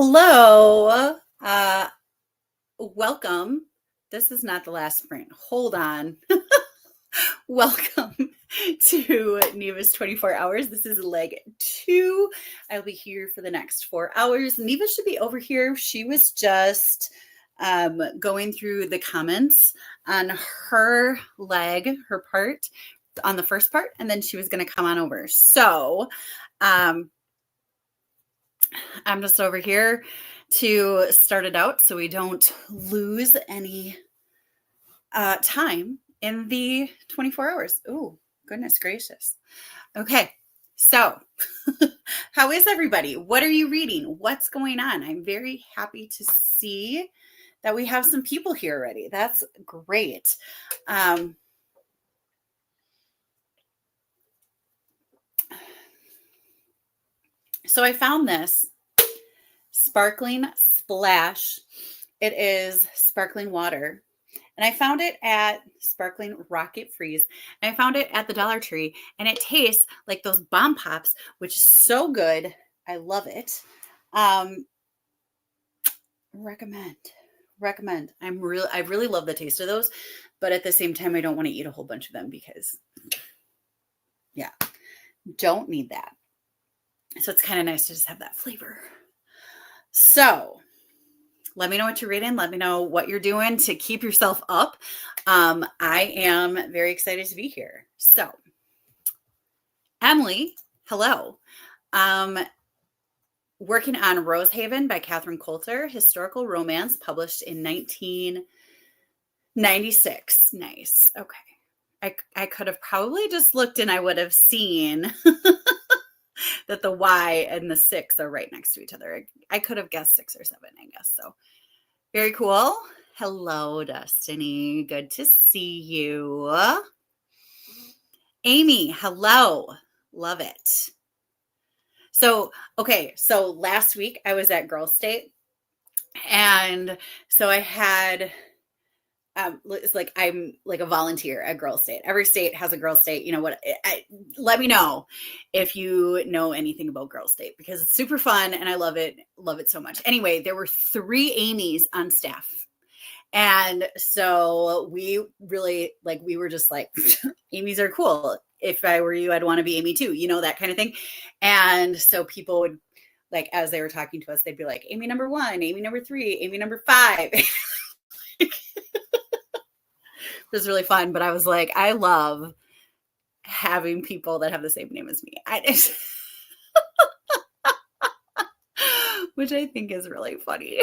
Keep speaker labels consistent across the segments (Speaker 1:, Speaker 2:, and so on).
Speaker 1: Hello. Welcome. This is not the last sprint. Hold on. Welcome to Neva's 24 hours. This is leg 2. I'll be here for the next 4 hours. Neva should be over here. She was just going through the comments on her leg, her part, on the first part, and then she was going to come on over. So I'm just over here to start it out so we don't lose any time in the 24 hours. Oh, goodness gracious. Okay, so how is everybody? What are you reading? What's going on? I'm very happy to see that we have some people here already. That's great. So I found this Sparkling Splash. It is sparkling water. And I found it at Sparkling Rocket Freeze. And I found it at the Dollar Tree. And it tastes like those bomb pops, which is so good. I love it. Recommend. I really love the taste of those. But at the same time, I don't want to eat a whole bunch of them because, yeah, don't need that. So it's kind of nice to just have that flavor. So let me know what you're reading. Let me know what you're doing to keep yourself up. I am very excited to be here. So Emily, hello. Working on Rosehaven by Catherine Coulter, historical romance published in 1996. Nice. Okay. I could have probably just looked and I would have seen that the Y and the 6 are right next to each other. I could have guessed 6 or 7, I guess. So very cool. Hello, Destiny. Good to see you. Amy, hello. Love it. So last week I was at Girl State. And so I had it's like I'm like a volunteer at Girl State. Every state has a Girl State. You know what? Let me know if you know anything about Girl State because it's super fun and I love it so much. Anyway, there were 3 Amy's on staff. And so we really we were just like, Amy's are cool. If I were you, I'd want to be Amy too, that kind of thing. And so people would as they were talking to us, they'd be like, Amy number 1, Amy number 3, Amy number 5. It was really fun, but I was like, I love having people that have the same name as me. Which I think is really funny.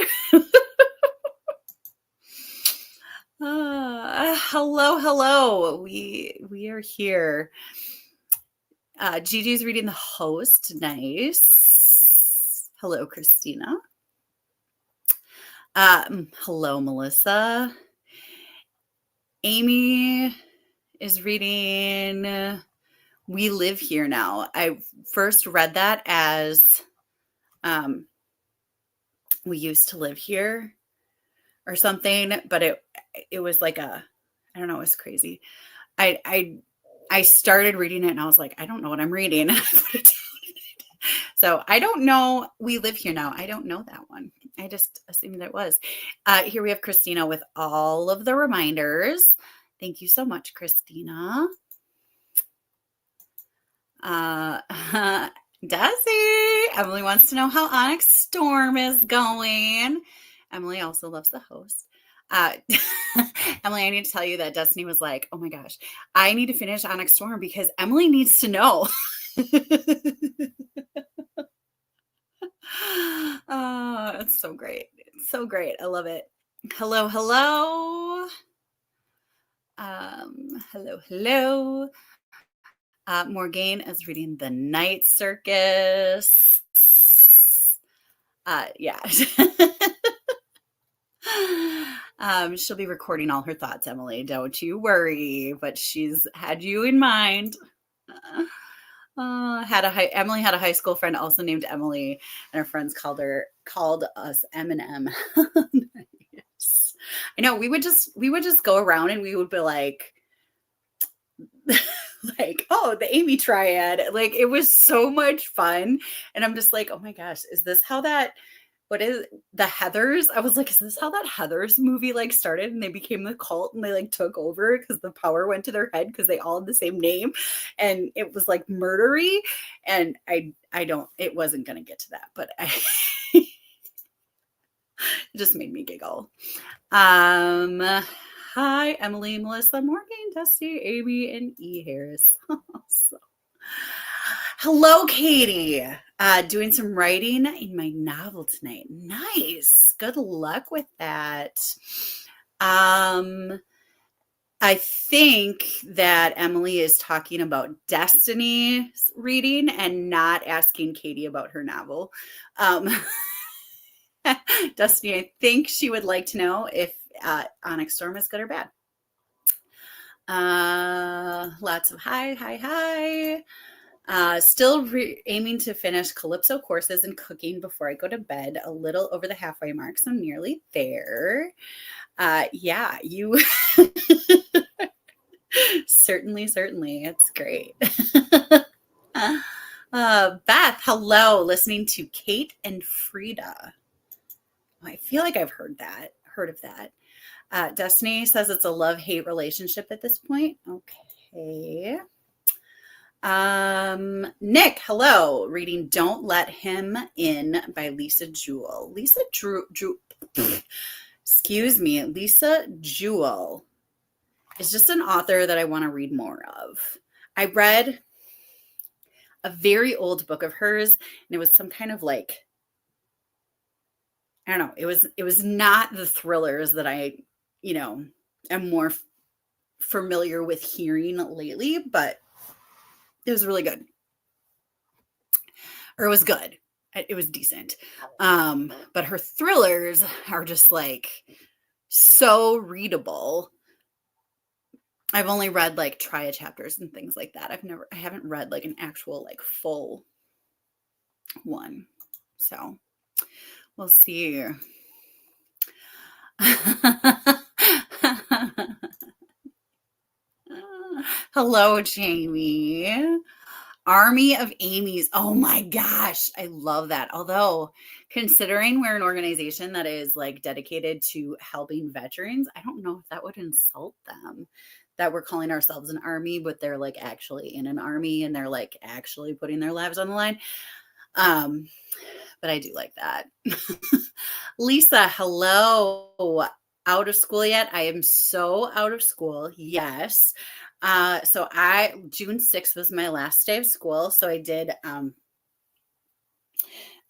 Speaker 1: Hello. We are here. Gigi's reading The Host. Nice. Hello, Christina. Hello, Melissa. Amy is reading We Live Here Now. I first read that as We Used to Live Here or something, but it was like I don't know, it was crazy. I started reading it and I was like, I don't know what I'm reading. I put it down. So I don't know We Live Here Now. I don't know that one. I just assumed it was. Here we have Christina with all of the reminders. Thank you so much, Christina. Desi. Emily wants to know how Onyx Storm is going. Emily also loves The Host. Emily, I need to tell you that Destiny was like, oh my gosh, I need to finish Onyx Storm because Emily needs to know. Oh, it's so great. It's so great. I love it. Hello. Hello. Morgane is reading The Night Circus. Yeah. She'll be recording all her thoughts, Emily. Don't you worry. But she's had you in mind. Emily had a high school friend also named Emily, and her friends called us M&M. Nice. I know we would just go around and we would be like, oh, the Amy triad. It was so much fun. And I'm just like, oh my gosh, is this how that what is the Heathers? I was like, is this how that Heathers movie like started and they became the cult and they like took over because the power went to their head because they all had the same name and it was like murdery. And I don't, it wasn't gonna get to that, but it just made me giggle. Hi, Emily, Melissa, Morgan, Dusty, Amy, and E. Harris. Hello, Katie. Doing some writing in my novel tonight. Nice. Good luck with that. I think that Emily is talking about Destiny's reading and not asking Katie about her novel. Destiny, I think she would like to know if Onyx Storm is good or bad. Lots of hi. Still aiming to finish Calypso courses and cooking before I go to bed, a little over the halfway mark, so nearly there. Yeah, you certainly. It's great. Beth, hello, listening to Kate and Frida. I feel like I've heard of that. Destiny says it's a love-hate relationship at this point. Okay. Nick, hello. Reading Don't Let Him In by Lisa Jewell. Lisa Jewell is just an author that I want to read more of. I read a very old book of hers, and it was some kind of like, I don't know, it was not the thrillers that I, am more familiar with hearing lately, but it was really good. Or it was good. It was decent. But her thrillers are just like so readable. I've only read like triad chapters and things like that. I haven't read like an actual like full one. So we'll see. Hello, Jamie. Army of Amy's. Oh my gosh, I love that. Although, considering we're an organization that is like dedicated to helping veterans, I don't know if that would insult them that we're calling ourselves an army, but they're like actually in an army and they're like actually putting their lives on the line. But I do like that. Lisa, hello. Out of school yet? I am so out of school. Yes. So June 6th was my last day of school. So I did,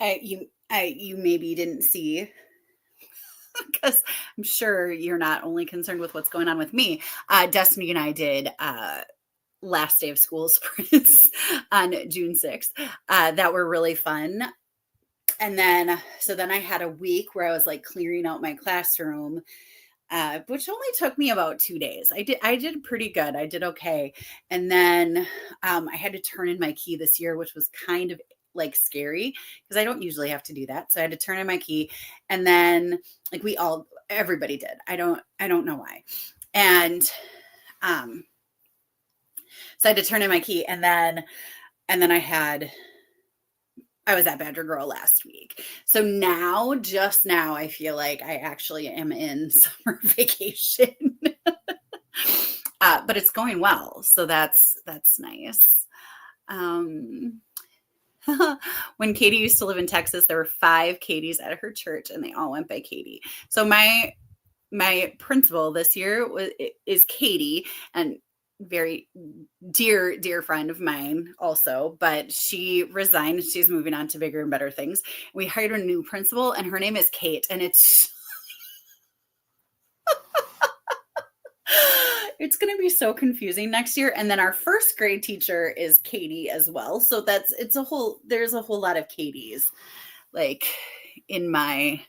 Speaker 1: you maybe didn't see because I'm sure you're not only concerned with what's going on with me. Destiny and I did, last day of school sprints on June 6th, that were really fun. And then I had a week where I was like clearing out my classroom, which only took me about 2 days. I did pretty good. I did okay. And then I had to turn in my key this year, which was kind of like scary because I don't usually have to do that. So I had to turn in my key. And then like everybody did. I don't know why. And so I had to turn in my key. And then I was at Badger Girl last week. So just now, I feel like I actually am in summer vacation, but it's going well. So that's nice. When Katie used to live in Texas, there were 5 Katies at her church and they all went by Katie. So my principal this year is Katie, and very dear friend of mine also, but she resigned. She's moving on to bigger and better things. We hired a new principal and her name is Kate, and it's going to be so confusing next year. And then our first grade teacher is Katie as well. So there's a whole lot of Katies like in my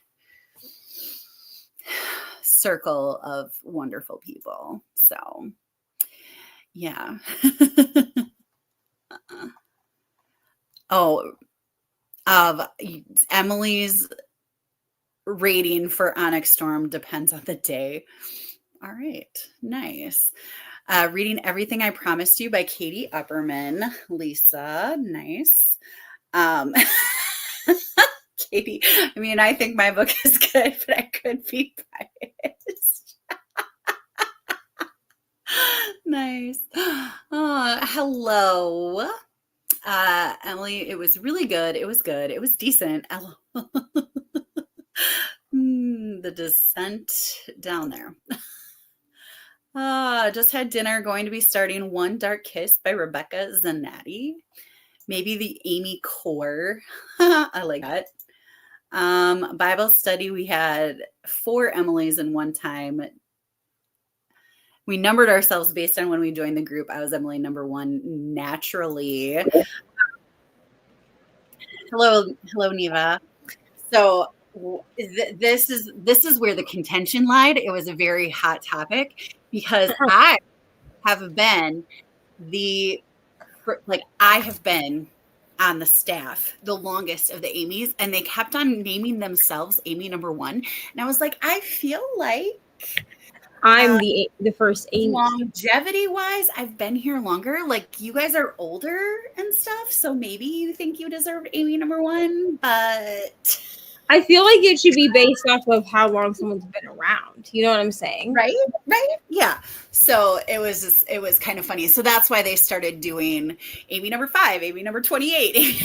Speaker 1: circle of wonderful people. So yeah. Emily's rating for Onyx Storm depends on the day. All right. Nice. Reading Everything I Promised You by Katie Upperman. Lisa. Nice. Katie, I mean, I think my book is good, but I could be biased. Nice. Oh, hello. Emily, it was really good. It was good. It was decent. The descent down there. Just had dinner. Going to be starting One Dark Kiss by Rebecca Zanatti. Maybe the Amy Core. I like that. Bible study. We had 4 Emilys in one time. We numbered ourselves based on when we joined the group. I was Emily number 1 naturally. Hello, Neva. So this is where the contention lied. It was a very hot topic because I have been on the staff the longest of the Amy's, and they kept on naming themselves Amy number 1, and I was like, I feel like
Speaker 2: I'm the first Amy.
Speaker 1: Longevity wise, I've been here longer. Like, you guys are older and stuff, so maybe you think you deserve Amy number 1, but
Speaker 2: I feel like it should be based off of how long someone's been around. You know what I'm saying?
Speaker 1: Right? Yeah. So it was kind of funny. So that's why they started doing Amy number 5, Amy number 28,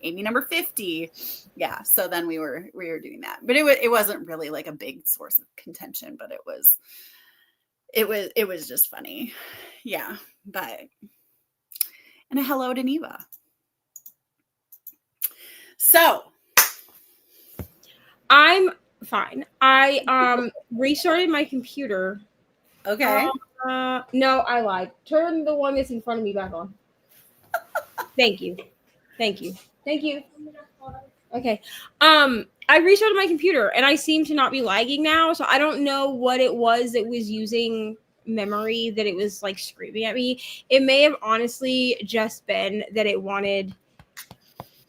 Speaker 1: Amy number 50. Yeah. So then we were doing that, but it wasn't really like a big source of contention, but it was just funny. Yeah. But, and a hello to Neva. So
Speaker 2: I'm fine. I restarted my computer.
Speaker 1: Okay.
Speaker 2: No, I lied. Turn the one that's in front of me back on. Thank you. Okay. I restarted my computer and I seem to not be lagging now, so I don't know what it was that was using memory that it was like screaming at me. It may have honestly just been that it wanted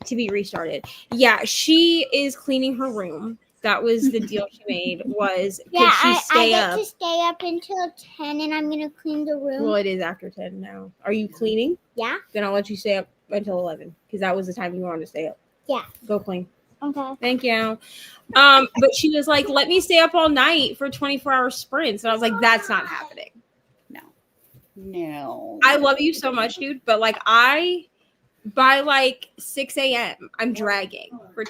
Speaker 2: to be restarted. Yeah, she is cleaning her room. That was the deal she made. Was
Speaker 3: yeah,
Speaker 2: could she stay
Speaker 3: I
Speaker 2: up?
Speaker 3: get to stay up until 10, and I'm gonna clean the room.
Speaker 2: Well, it is after 10 now. Are you cleaning?
Speaker 3: Yeah.
Speaker 2: Then I'll let you stay up until 11 because that was the time you wanted to stay up.
Speaker 3: Yeah.
Speaker 2: Go clean.
Speaker 3: Okay.
Speaker 2: Thank you. But she was like, "Let me stay up all night for 24-hour sprints," and I was like, "That's not happening."
Speaker 1: No.
Speaker 2: I love you so much, dude, but like by like 6 a.m. I'm dragging for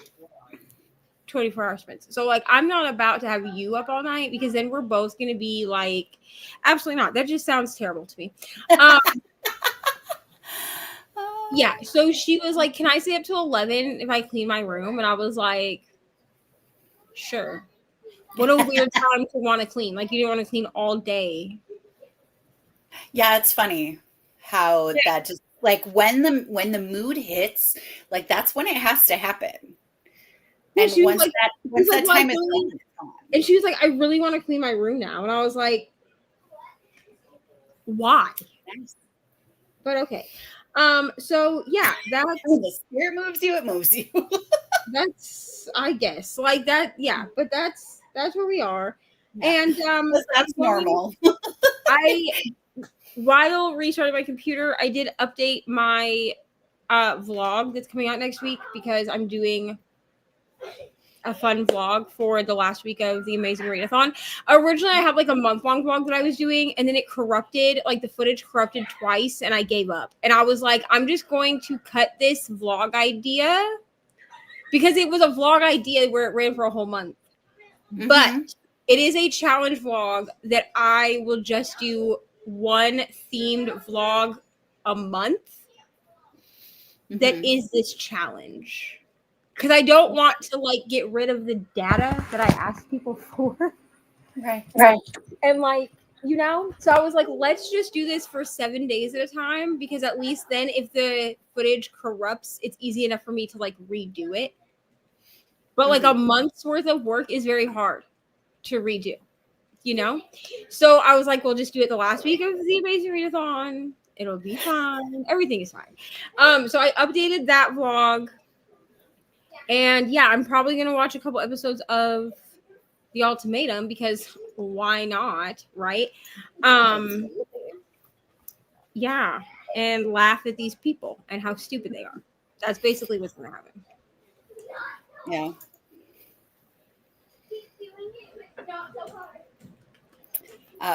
Speaker 2: 24-hour sprints. So like I'm not about to have you up all night because then we're both gonna be like, absolutely not. That just sounds terrible to me. Yeah. So she was like, "Can I stay up till 11 if I clean my room?" And I was like, sure. What a weird time to want to clean. Like you don't want to clean all day.
Speaker 1: Yeah, it's funny how that just like when the mood hits, like that's when it has to happen. And once that time is gone.
Speaker 2: And she was like, "I really want to clean my room now." And I was like, why? But okay. So yeah, that's
Speaker 1: when the spirit moves you, it moves you.
Speaker 2: That's, I guess, like that. Yeah, but that's where we are. Yeah. And
Speaker 1: that's normal.
Speaker 2: While restarting my computer, I did update my vlog that's coming out next week because I'm doing a fun vlog for the last week of the Amazing Readathon. Originally, I had like a month-long vlog that I was doing, and then it corrupted, like the footage corrupted twice, and I gave up. And I was like, I'm just going to cut this vlog idea because it was a vlog idea where it ran for a whole month. Mm-hmm. But it is a challenge vlog that I will just do one themed vlog a month. Mm-hmm. That is this challenge. Because I don't want to like get rid of the data that I asked people for.
Speaker 1: Right.
Speaker 2: And like, you know, so I was like, let's just do this for 7 days at a time, because at least then if the footage corrupts, it's easy enough for me to like redo it. But like a month's worth of work is very hard to redo, you know? So I was like, we'll just do it the last week of the Amazing Readathon. It'll be fine. Everything is fine. So I updated that vlog. And yeah, I'm probably going to watch a couple episodes of The Ultimatum because why not, right? Yeah, and laugh at these people and how stupid they are. That's basically what's gonna happen.
Speaker 1: Yeah.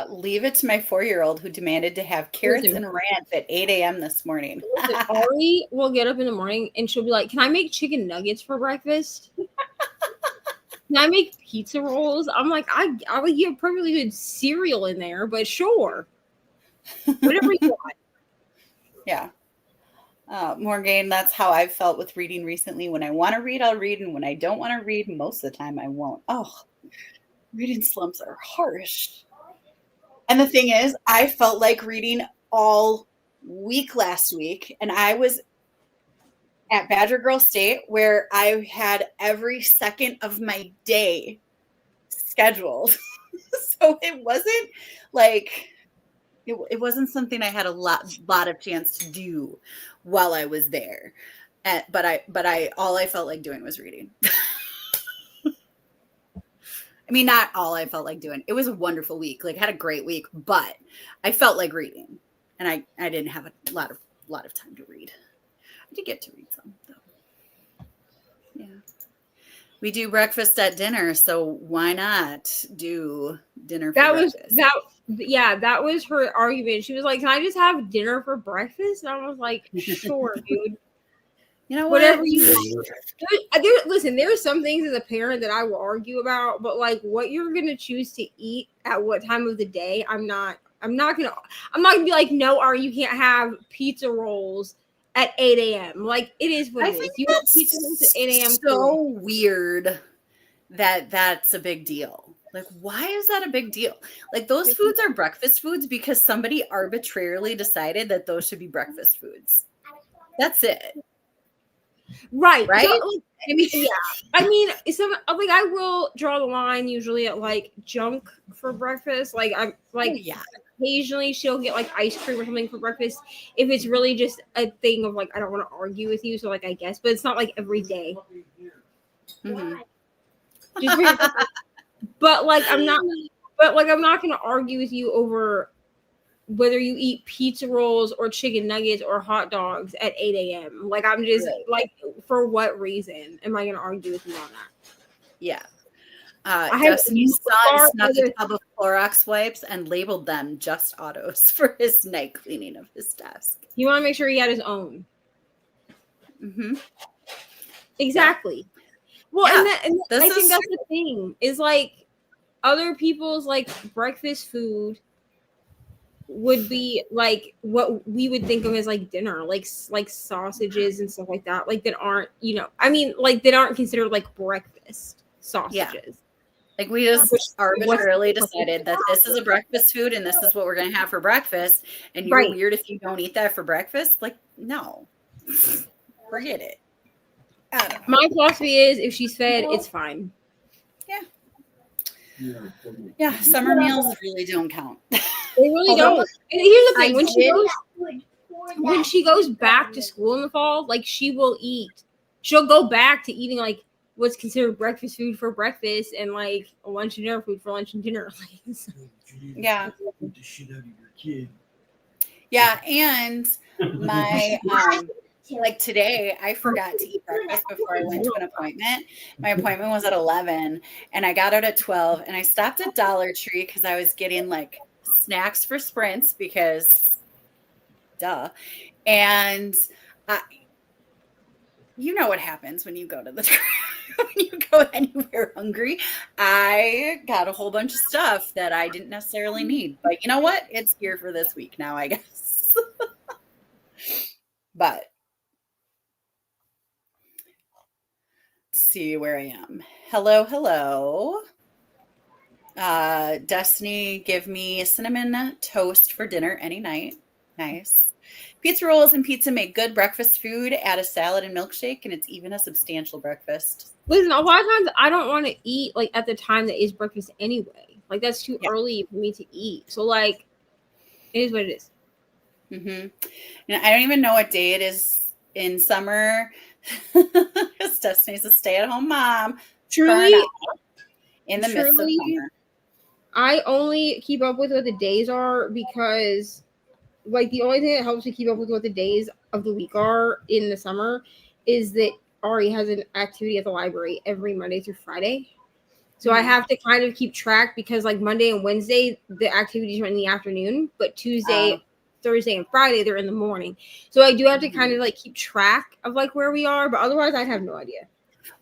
Speaker 1: Leave it to my 4-year-old who demanded to have carrots
Speaker 2: Listen.
Speaker 1: and ranch at 8 a.m. this morning.
Speaker 2: Ari will get up in the morning and she'll be like, "Can I make chicken nuggets for breakfast? Can I make pizza rolls?" I'm like, I would give perfectly good cereal in there, but sure, whatever you want.
Speaker 1: Yeah. Morgan, that's how I've felt with reading recently. When I want to read, I'll read. And when I don't want to read, most of the time I won't. Oh, reading slumps are harsh. And the thing is, I felt like reading all week last week. And I was at Badger Girl State where I had every second of my day scheduled. So it wasn't like it wasn't something I had a lot of chance to do while I was there. But I all I felt like doing was reading. I mean, not all I felt like doing. It was a wonderful week. Like, I had a great week, but I felt like reading, and I didn't have a lot of time to read. I did get to read some though. Yeah, we do breakfast at dinner, so why not do dinner for breakfast?
Speaker 2: That was her argument. She was like, "Can I just have dinner for breakfast?" And I was like, "Sure, dude.
Speaker 1: You know,
Speaker 2: whatever you want." Listen, there are some things as a parent that I will argue about, but like what you're gonna choose to eat at what time of the day, I'm not gonna be like, "No, Ari, you can't have pizza rolls at 8 a.m. Like, it is what it is. You want pizza rolls at 8 a.m.
Speaker 1: So weird that that's a big deal. Like, why is that a big deal? Like, those foods are breakfast foods because somebody arbitrarily decided that those should be breakfast foods. That's it.
Speaker 2: Right.
Speaker 1: Right?
Speaker 2: So, I mean, some like I will draw the line usually at like junk for breakfast. Like, I'm like, occasionally she'll get like ice cream or something for breakfast if it's really just a thing of like, I don't want to argue with you, so like I guess, but it's not like every day.
Speaker 1: Mm-hmm.
Speaker 2: But I'm not going to argue with you over whether you eat pizza rolls or chicken nuggets or hot dogs at 8 a.m. Like, I'm just like, for what reason am I going to argue with you on that?
Speaker 1: Yeah. Destiny's son snuck a tub of Clorox wipes and labeled them Just Autos for his night cleaning of his desk.
Speaker 2: You want to make sure he had his own.
Speaker 1: Mm-hmm.
Speaker 2: Exactly.
Speaker 1: Yeah.
Speaker 2: Well, and I think that's the thing is like other people's like breakfast food would be like what we would think of as like dinner, like sausages and stuff like that, like that aren't, I mean, like that aren't considered like breakfast sausages.
Speaker 1: Yeah. Like, we just arbitrarily decided that this is a breakfast food and this is what we're going to have for breakfast. And you're weird if you don't eat that for breakfast. Like, no, forget it. I don't know.
Speaker 2: My philosophy is if she's fed, it's fine.
Speaker 1: Yeah. Summer meals really don't count.
Speaker 2: They really don't. And here's the thing: when she goes back to school in the fall, like she'll go back to eating like what's considered breakfast food for breakfast and like lunch and dinner food for lunch and dinner.
Speaker 1: Yeah. Yeah, and my like today, I forgot to eat breakfast before I went to an appointment. My appointment was at 11, and I got out at 12, and I stopped at Dollar Tree because I was getting like snacks for sprints because, duh. And you know what happens when you go to when you go anywhere hungry. I got a whole bunch of stuff that I didn't necessarily need, but you know what? It's here for this week now, I guess. But let's see where I am. Hello. Destiny, give me cinnamon toast for dinner any night. Nice. Pizza rolls and pizza make good breakfast food. Add a salad and milkshake, and it's even a substantial breakfast.
Speaker 2: Listen, a lot of times I don't want to eat like at the time that is breakfast anyway. Like, that's too early for me to eat. So like, it is what it is.
Speaker 1: Mm-hmm. And I don't even know what day it is in summer because Destiny's a stay-at-home mom.
Speaker 2: Truly,
Speaker 1: in the midst of summer.
Speaker 2: I only keep up with what the days are because, like, the only thing that helps me keep up with what the days of the week are in the summer is that Ari has an activity at the library every Monday through Friday. So I have to kind of keep track because like Monday and Wednesday, the activities are in the afternoon, but Tuesday, Thursday, and Friday, they're in the morning. So I do have to kind of like keep track of like where we are, but otherwise I'd have no idea.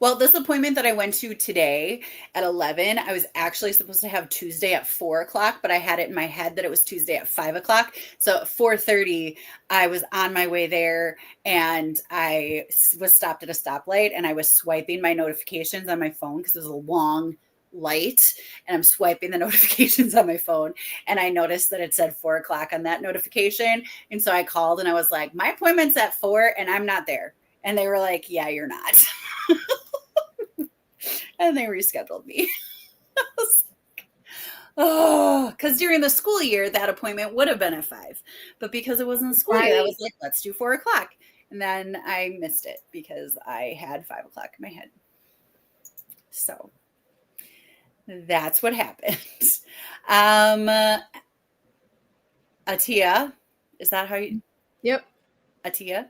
Speaker 1: Well, this appointment that I went to today at 11, I was actually supposed to have Tuesday at 4:00, but I had it in my head that it was Tuesday at 5:00. So at 4:30, I was on my way there and I was stopped at a stoplight and I was swiping my notifications on my phone because it was a long light and I'm swiping the notifications on my phone and I noticed that it said 4:00 on that notification. And so I called and I was like, my appointment's at 4 and I'm not there. And they were like, yeah, you're not. And they rescheduled me. Oh, because during the school year, that appointment would have been at 5. But because it wasn't a school year, I was like, let's do 4:00. And then I missed it because I had 5:00 in my head. So that's what happened. Atia, is that how you?
Speaker 2: Yep.
Speaker 1: Atia.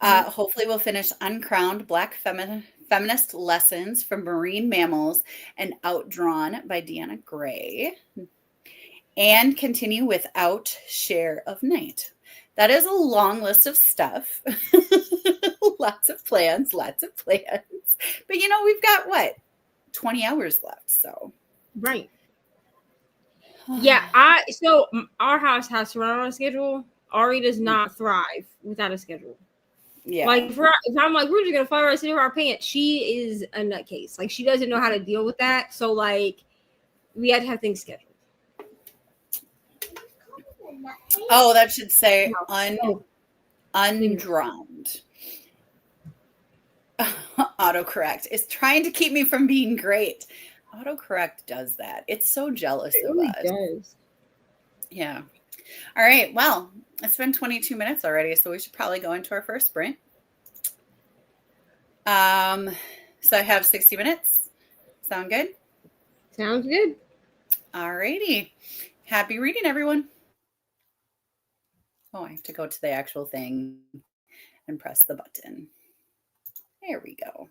Speaker 1: Hopefully we'll finish Uncrowned Black Feminist Lessons from Marine Mammals and Outdrawn by Deanna Gray. And continue with Outshare of Night. That is a long list of stuff. Lots of plans. But we've got what? 20 hours left, so.
Speaker 2: Right. Yeah, so our house has to run on a schedule. Ari does not thrive without a schedule.
Speaker 1: Yeah.
Speaker 2: Like if I'm like, we're just gonna fly right into our pants, she is a nutcase. Like she doesn't know how to deal with that. So like we had to have things scheduled.
Speaker 1: Oh, that should say undrowned. Autocorrect is trying to keep me from being great. Autocorrect does that. It's so jealous of us.
Speaker 2: It does.
Speaker 1: Yeah. All right. Well, it's been 22 minutes already, so we should probably go into our first sprint. So I have 60 minutes. Sound good?
Speaker 2: Sounds good.
Speaker 1: All righty. Happy reading, everyone. Oh, I have to go to the actual thing and press the button. There we go.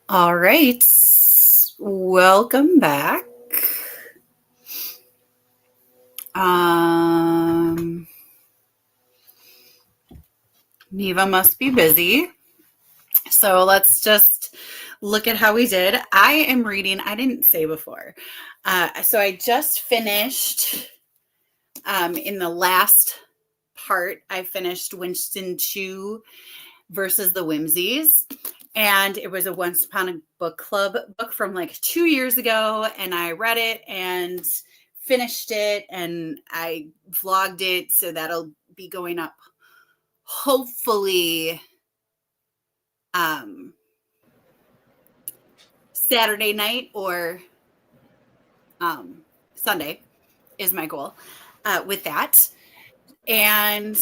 Speaker 1: All right. Welcome back. Neva must be busy. So let's just look at how we did. I am reading, I didn't say before. So I just finished in the last part, I finished Winston Chu versus the Whimsies. And it was a Once Upon a Book Club book from like 2 years ago. And I read it and finished it and I vlogged it. So that'll be going up hopefully Saturday night or Sunday is my goal with that. And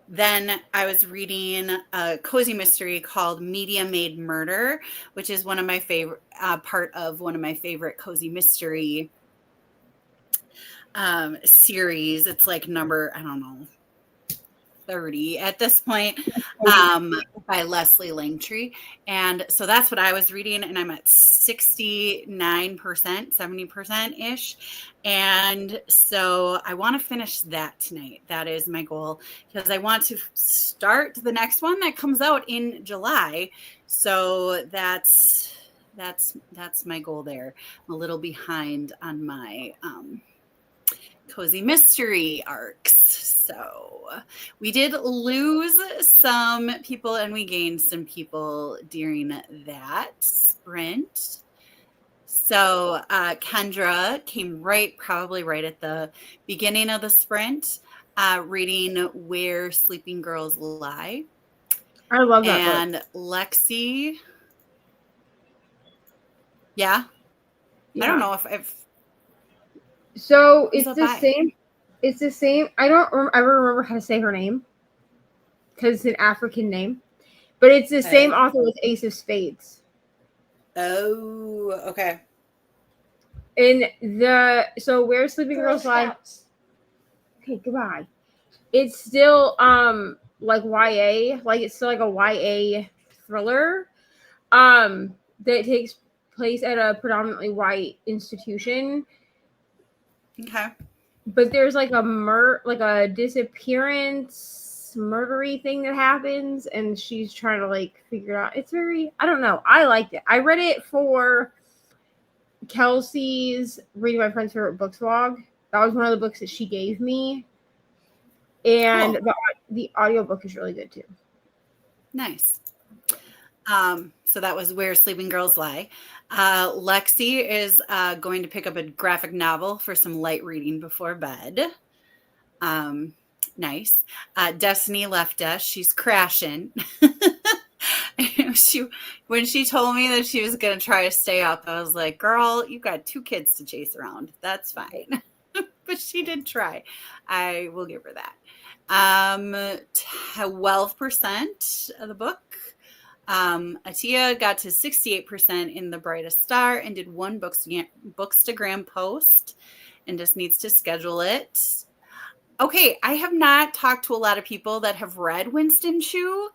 Speaker 1: then I was reading a cozy mystery called Media Made Murder, which is one of my favorite part of one of my favorite cozy mystery series. It's like number, I don't know, 30 at this point, by Leslie Langtree. And so that's what I was reading, and I'm at 69%, 70% ish. And so I want to finish that tonight. That is my goal, because I want to start the next one that comes out in July. So that's my goal there. I'm a little behind on my cozy mystery arcs. So we did lose some people and we gained some people during that sprint. So Kendra came probably right at the beginning of the sprint, reading Where Sleeping Girls Lie.
Speaker 2: I love that
Speaker 1: and
Speaker 2: book.
Speaker 1: Lexi, yeah. I don't know if I've.
Speaker 2: So
Speaker 1: Who's
Speaker 2: it's
Speaker 1: up
Speaker 2: the
Speaker 1: by?
Speaker 2: same. It's the same. I don't ever remember how to say her name because it's an African name, but it's the same author with Ace of Spades.
Speaker 1: Oh, okay.
Speaker 2: And so Where Sleeping Girls Lie. Okay, goodbye. It's still like YA, like it's still like a YA thriller that takes place at a predominantly white institution.
Speaker 1: Okay.
Speaker 2: But there's like a disappearance murdery thing that happens, and she's trying to like figure it out. It's very, I don't know. I liked it. I read it for Kelsey's Reading My Friend's Favorite Books vlog. That was one of the books that she gave me. And
Speaker 1: cool.
Speaker 2: the audiobook is really good too.
Speaker 1: Nice. So that was Where Sleeping Girls Lie. Lexi is going to pick up a graphic novel for some light reading before bed. Nice. Destiny left us. She's crashing. When she told me that she was going to try to stay up, I was like, girl, you got 2 kids to chase around. That's fine. But she did try. I will give her that. 12% of the book. Atia got to 68% in The Brightest Star and did 1 Bookstagram post and just needs to schedule it. Okay, I have not talked to a lot of people that have read Winston Chu,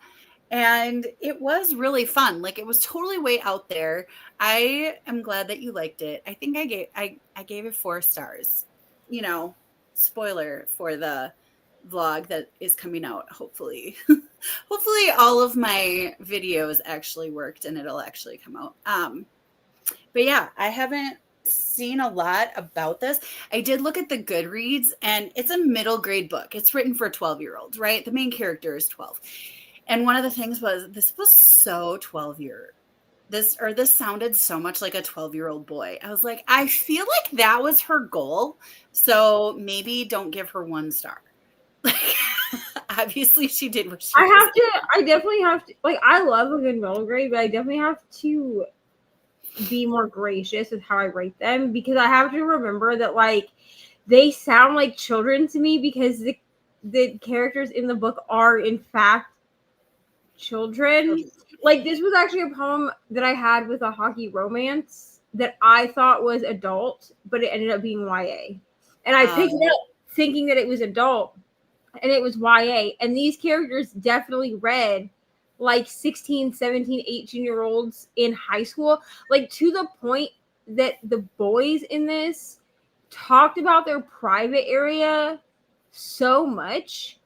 Speaker 1: and it was really fun. Like, it was totally way out there. I am glad that you liked it. I think I gave it 4 stars. You know, spoiler for the vlog that is coming out, hopefully. Hopefully all of my videos actually worked and it'll actually come out. But yeah, I haven't seen a lot about this. I did look at the Goodreads, and it's a middle grade book. It's written for 12-year-olds, right? The main character is 12. And one of the things was, this was so 12-year. This sounded so much like a 12-year-old boy. I was like, I feel like that was her goal. So maybe don't give her 1 star. Like, obviously she did what she
Speaker 2: I definitely have to, like, I love a good middle grade, but I definitely have to be more gracious with how I rate them, because I have to remember that, like, they sound like children to me because the characters in the book are in fact children. Like, this was actually a poem that I had with a hockey romance that I thought was adult, but it ended up being YA. And I picked it up thinking that it was adult, and it was YA. And these characters definitely read like 16, 17, 18-year-olds in high school, like to the point that the boys in this talked about their private area so much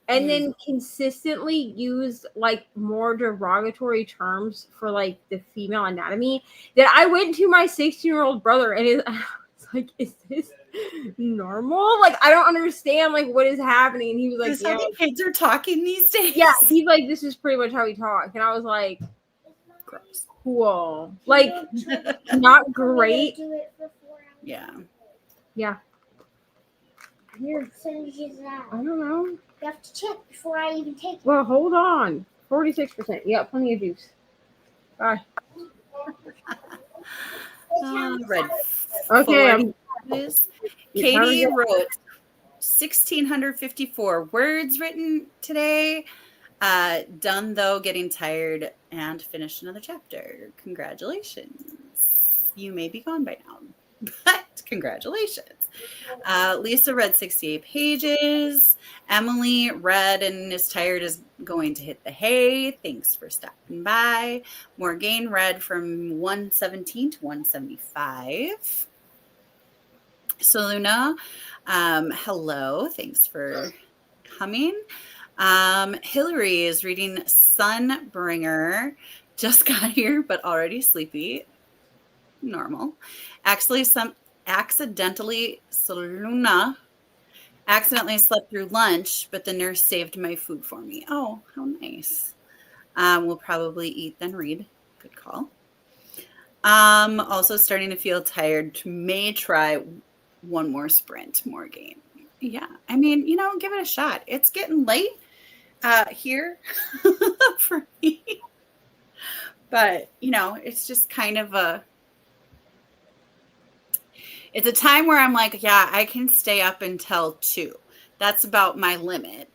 Speaker 2: and then consistently used like more derogatory terms for like the female anatomy that I went to my 16-year-old brother and I was like, is this normal? Like, I don't understand like what is happening. And he was like,
Speaker 1: Is how the kids are talking these days?
Speaker 2: yeah, he's like, this is pretty much how we talk. And I was like,
Speaker 1: Gross.
Speaker 2: cool. Like, not great.
Speaker 1: Yeah.
Speaker 2: Yeah. Here. I don't know.
Speaker 3: You have to check before I even take it.
Speaker 2: Well, hold on. 46%. You got plenty of juice. Bye.
Speaker 1: Red.
Speaker 2: Okay.
Speaker 1: Katie wrote 1,654 words written today. Done though, getting tired, and finished another chapter. Congratulations. You may be gone by now, but congratulations. Lisa read 68 pages. Emily read and is tired, is going to hit the hay. Thanks for stopping by. Morgane read from 117 to 175. Saluna, hello. Thanks for coming. Hillary is reading Sunbringer. Just got here, but already sleepy. Normal. Accidentally slept through lunch, but the nurse saved my food for me. Oh, how nice. We'll probably eat, then read. Good call. Also starting to feel tired. May try one more sprint, more game. Yeah. I mean, give it a shot. It's getting late here for me. But, it's just kind of it's a time where I'm like, yeah, I can stay up until 2. That's about my limit.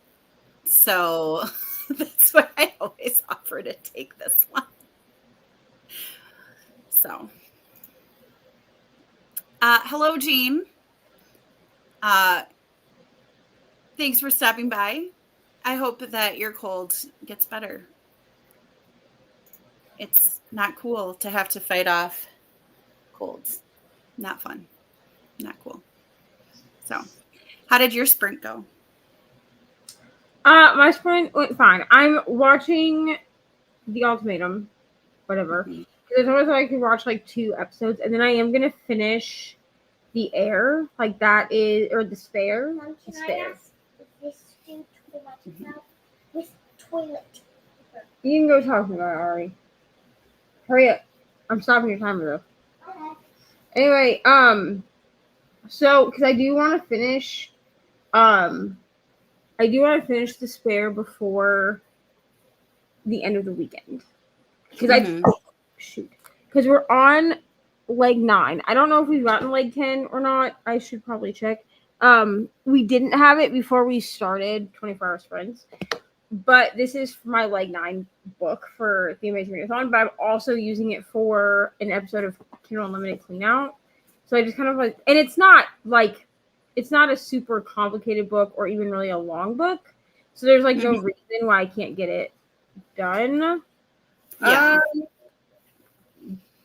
Speaker 1: So that's why I always offer to take this one. So, hello, Jean. Thanks for stopping by. I hope that your cold gets better. It's not cool to have to fight off colds. Not fun. Not cool. So, how did your sprint go?
Speaker 2: My sprint went fine. I'm watching The Ultimatum, whatever. Because I told I could watch like 2 episodes, and then I am gonna finish The Air, like that is, or The Spare.
Speaker 3: Mom, can I ask if this do with toilet paper?
Speaker 2: You can go talk about it, Ari. Hurry up. I'm stopping your timer though.
Speaker 3: Okay.
Speaker 2: Anyway, so because I do want to finish The Spare before the end of the weekend. Because because we're on leg 9. I don't know if we've gotten leg 10 or not. I should probably check. We didn't have it before we started 24-hour sprints, but this is for my leg 9 book for the Amazing Readathon, but I'm also using it for an episode of Kindle Unlimited Clean Out. So I just kind of like, and it's not a super complicated book or even really a long book. So there's like no reason why I can't get it done.
Speaker 1: Yeah.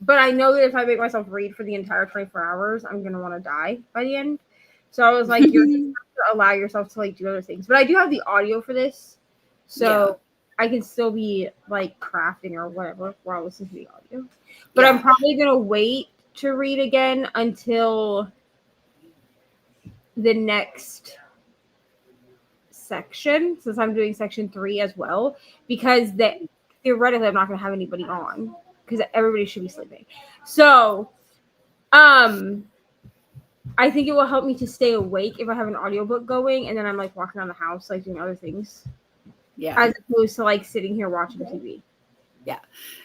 Speaker 2: But I know that if I make myself read for the entire 24 hours, I'm going to want to die by the end. So I was like, you're going to allow yourself to like do other things. But I do have the audio for this. So I can still be like crafting or whatever while I listen to the audio. But I'm probably going to wait to read again until the next section, since I'm doing section 3 as well, because theoretically I'm not going to have anybody on because everybody should be sleeping. So I think it will help me to stay awake if I have an audiobook going and then I'm like walking around the house like doing other things.
Speaker 1: Yeah.
Speaker 2: As opposed to like sitting here watching TV.
Speaker 1: Yeah.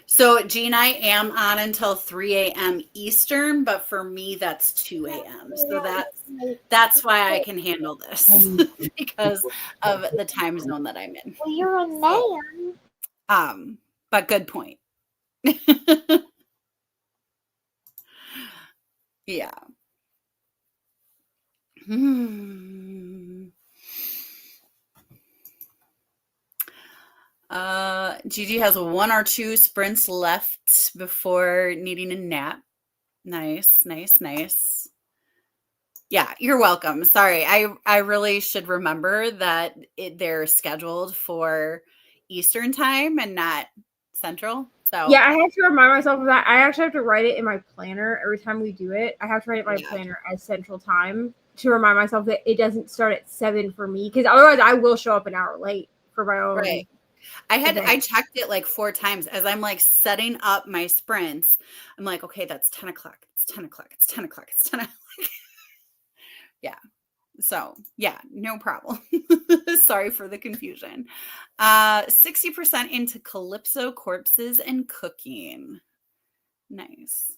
Speaker 1: So Jean, I am on until 3 a.m. Eastern, but for me that's 2 a.m. So that's why I can handle this because of the time zone that I'm in.
Speaker 3: Well, you're a man.
Speaker 1: But good point. Yeah. Gigi has 1 or 2 sprints left before needing a nap. Nice, nice, nice. Yeah, you're welcome. Sorry, I really should remember that they're scheduled for Eastern time and not Central. So
Speaker 2: Yeah, I have to remind myself of that. I actually have to write it in my planner every time we do it. I have to write it in my
Speaker 1: Yeah.
Speaker 2: planner as Central Time to remind myself that it doesn't start at 7 for me, because otherwise I will show up an hour late for my own.
Speaker 1: right. I checked it like 4 times as I'm like setting up my sprints. I'm like, okay, that's 10 o'clock. It's 10 o'clock. It's 10 o'clock. It's 10 o'clock. Yeah. So yeah, no problem. Sorry for the confusion. 60% into Calypso corpses and cooking. Nice.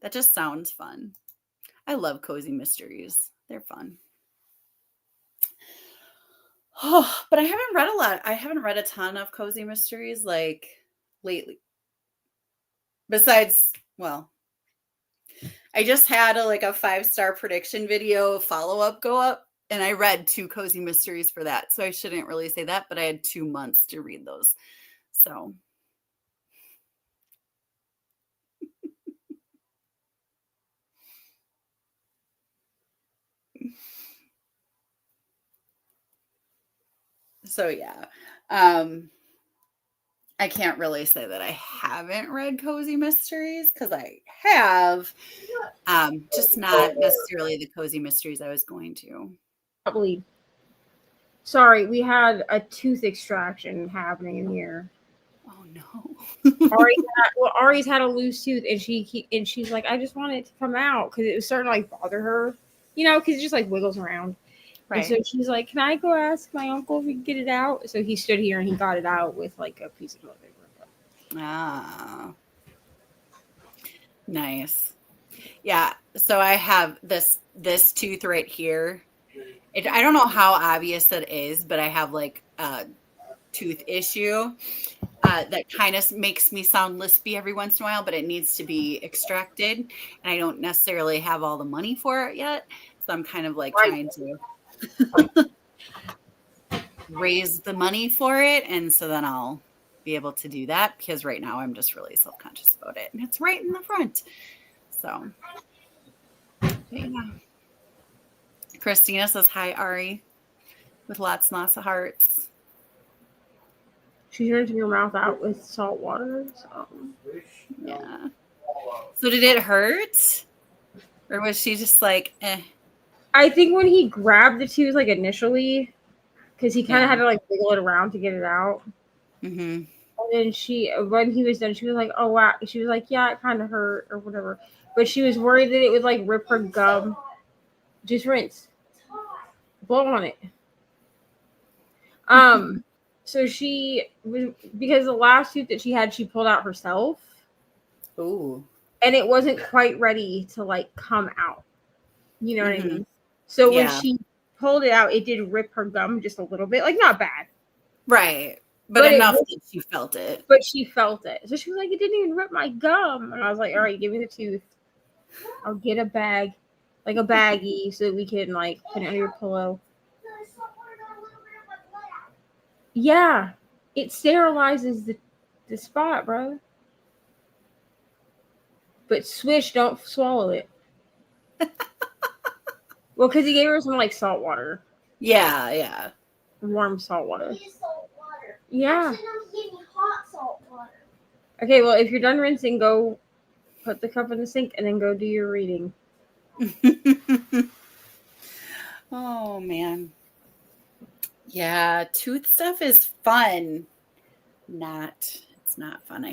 Speaker 1: That just sounds fun. I love cozy mysteries. They're fun. Oh, but I haven't read a lot. I haven't read a ton of cozy mysteries like lately. Besides, well, I just had a 5-star prediction video follow-up go up, and I read 2 cozy mysteries for that. So I shouldn't really say that, but I had 2 months to read those. So yeah. I can't really say that I haven't read cozy mysteries because I have, just not necessarily the cozy mysteries I was going to.
Speaker 2: Probably. Sorry, we had a tooth extraction happening in here.
Speaker 1: Oh no.
Speaker 2: Ari's had a loose tooth, and she's like, I just want it to come out because it was starting to like bother her, because it just like wiggles around.
Speaker 1: Right.
Speaker 2: And so she's like, can I go ask my uncle if we can get it out? So he stood here and he got it out with like a piece of toilet paper.
Speaker 1: Ah, nice. Yeah. So I have this tooth right here. I don't know how obvious it is, but I have like a tooth issue that kind of makes me sound lispy every once in a while, but it needs to be extracted, and I don't necessarily have all the money for it yet. So I'm kind of like trying to raise the money for it, and so then I'll be able to do that, because right now I'm just really self-conscious about it, and it's right in the front. So yeah. Christina says hi, Ari, with lots and lots of hearts.
Speaker 2: She's rinsing her mouth out with salt water. So.
Speaker 1: Yeah. So did it hurt, or was she just like, eh?
Speaker 2: I think when he grabbed the tooth, like initially, because he kind of had to like wiggle it around to get it out.
Speaker 1: Mm-hmm.
Speaker 2: And then when he was done, she was like, oh wow. She was like, yeah, it kind of hurt or whatever. But she was worried that it would like rip her gum. Just rinse. Blow on it. So because the last tooth that she had, she pulled out herself.
Speaker 1: Ooh.
Speaker 2: And it wasn't quite ready to like come out. You know what I mean? So when she pulled it out, it did rip her gum just a little bit. Like, not bad.
Speaker 1: Right. But enough that she felt it.
Speaker 2: But she felt it. So she was like, it didn't even rip my gum. And I was like, all right, give me the tooth. I'll get a bag, like a baggie, so that we can like put it under your pillow. Yeah. It sterilizes the spot, bro. But swish, don't swallow it. Well, because he gave her some like salt water.
Speaker 1: Yeah.
Speaker 2: Warm salt water.
Speaker 3: Salt water.
Speaker 2: Yeah.
Speaker 3: Actually, no, he gave me hot salt water.
Speaker 2: Okay, well, if you're done rinsing, go put the cup in the sink and then go do your reading.
Speaker 1: Oh, man. Yeah, tooth stuff is fun. It's not fun.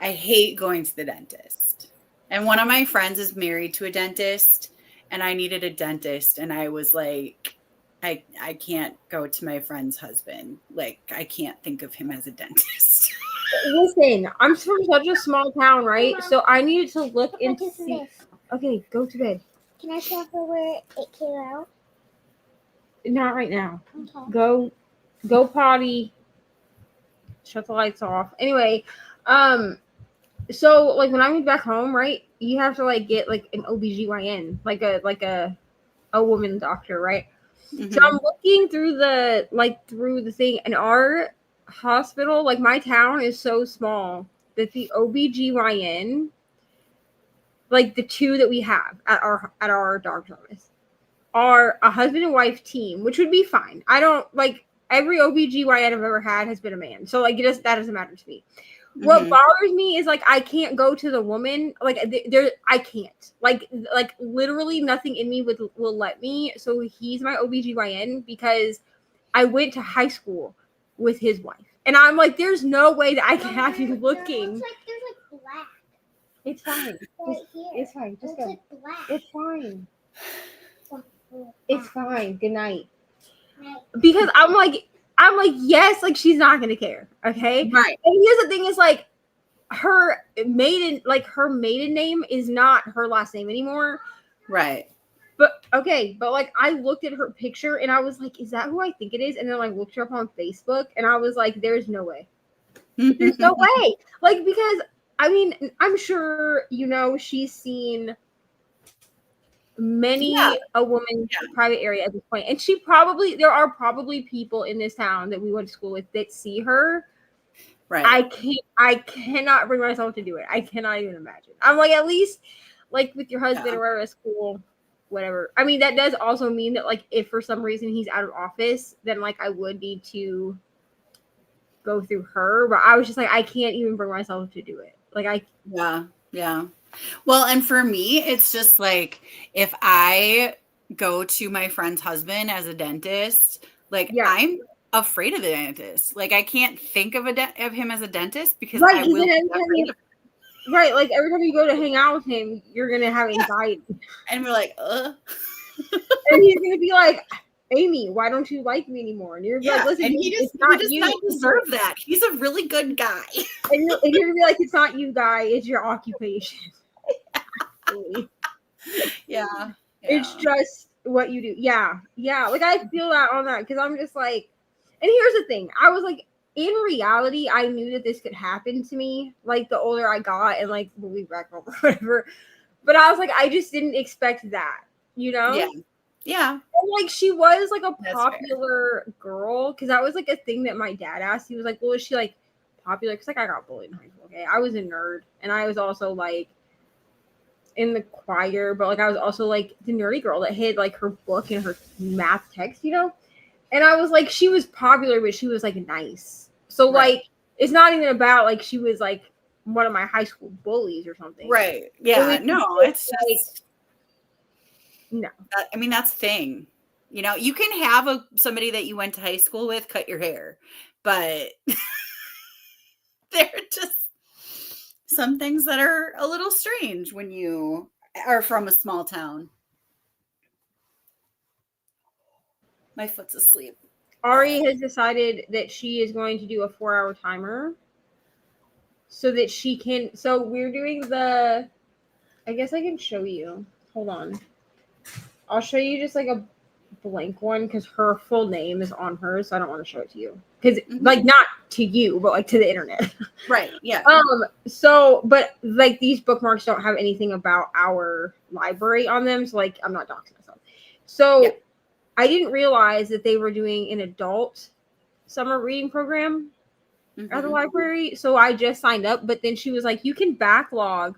Speaker 1: I hate going to the dentist. And one of my friends is married to a dentist, and I needed a dentist, and I was like, I can't go to my friend's husband. Like, I can't think of him as a dentist.
Speaker 2: Listen, I'm from such a small town, right? So I needed to look and see. Okay, go to bed.
Speaker 3: Can I show her where it came out?
Speaker 2: Not right now.
Speaker 3: Okay.
Speaker 2: Go potty. Shut the lights off. Anyway, so like when I moved back home, right? You have to like get like an OBGYN, like a woman doctor, right? So I'm looking through the thing, and our hospital, like my town is so small that the OBGYN, like the two that we have at our doctor's office, are a husband and wife team, which would be fine. I don't like every OBGYN I've ever had has been a man. So like that doesn't matter to me. What bothers me is like I can't go to the woman, like I can't. Like literally nothing in me will let me. So he's my OBGYN because I went to high school with his wife. And I'm like, there's no way that I can have you looking.
Speaker 3: There's like black.
Speaker 2: It's fine.
Speaker 3: Right here.
Speaker 2: It's fine. Just
Speaker 3: It's
Speaker 2: go.
Speaker 3: like black.
Speaker 2: It's fine.
Speaker 3: It's
Speaker 2: It's fine. Good night.
Speaker 3: Right.
Speaker 2: Because I'm like, yes, like she's not gonna care. Okay.
Speaker 1: Right.
Speaker 2: And here's the thing is like her maiden name is not her last name anymore.
Speaker 1: Right.
Speaker 2: But okay, but like I looked at her picture and I was like, is that who I think it is? And then I looked her up on Facebook and I was like, there's no way. There's no way. Like, because I mean, I'm sure, she's seen many a woman's private area at this point. And there are probably people in this town that we went to school with that see her.
Speaker 1: Right.
Speaker 2: I cannot bring myself to do it. I cannot even imagine. I'm like, at least like with your husband or whatever at school, whatever. I mean, that does also mean that like if for some reason he's out of office, then like I would need to go through her. But I was just like, I can't even bring myself to do it. Like
Speaker 1: Yeah. Well, and for me, it's just like if I go to my friend's husband as a dentist, like I'm afraid of the dentist. Like I can't think of him as a dentist because I will be afraid of him.
Speaker 2: Right, like every time you go to hang out with him, you're gonna have anxiety.
Speaker 1: And we're like,
Speaker 2: and he's gonna be like, Amy, why don't you like me anymore? And you're like, listen,
Speaker 1: and he does not deserve that. He's a really good guy.
Speaker 2: And you're gonna be like, it's not you, guy, it's your occupation.
Speaker 1: Yeah.
Speaker 2: It's just what you do. Yeah. Like I feel that on that because I'm just like, and here's the thing. I was like, in reality, I knew that this could happen to me, like the older I got and like moving back home or whatever. But I was like, I just didn't expect that,
Speaker 1: Yeah.
Speaker 2: And like she was like a popular girl because that was like a thing that my dad asked. He was like, well, is she like popular? Because like I got bullied in high school. Okay, I was a nerd and I was also like in the choir, but like I was also like the nerdy girl that hid like her book and her math text, And I was like, she was popular, but she was like nice. So like, it's not even about like she was like one of my high school bullies or something.
Speaker 1: Right. Yeah. It's
Speaker 2: like,
Speaker 1: just
Speaker 2: no.
Speaker 1: I mean, that's the thing. You can have somebody that you went to high school with cut your hair, but they're just some things that are a little strange when you are from a small town. My foot's asleep.
Speaker 2: Ari has decided that she is going to do a 4-hour timer so that she can. So we're doing I guess I can show you. Hold on. I'll show you just like a blank one because her full name is on hers. So I don't want to show it to you because like not to you, but like to the internet.
Speaker 1: Right. Yeah.
Speaker 2: So, but like these bookmarks don't have anything about our library on them. So like I'm not doxing myself. So I didn't realize that they were doing an adult summer reading program at the library. So I just signed up, but then she was like, you can backlog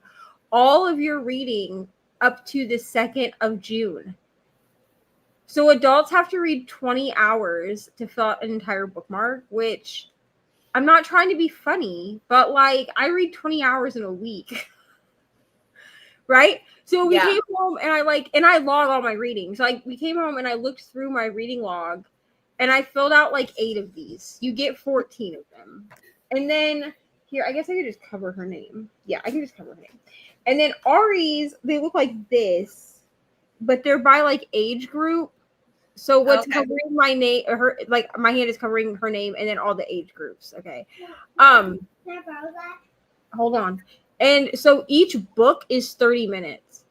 Speaker 2: all of your reading up to the 2nd of June. So adults have to read 20 hours to fill out an entire bookmark, which I'm not trying to be funny, but like I read 20 hours in a week. Right? So we came home and I log all my readings. So like we came home and I looked through my reading log and I filled out like 8 of these. You get 14 of them. And then here, I guess I could just cover her name. Yeah, I can just cover her name. And then Ari's, they look like this, but they're by like age group. So what's covering my name, her like my hand is covering her name and then all the age groups. Okay.
Speaker 3: Can I borrow that?
Speaker 2: Hold on. And so each book is 30 minutes.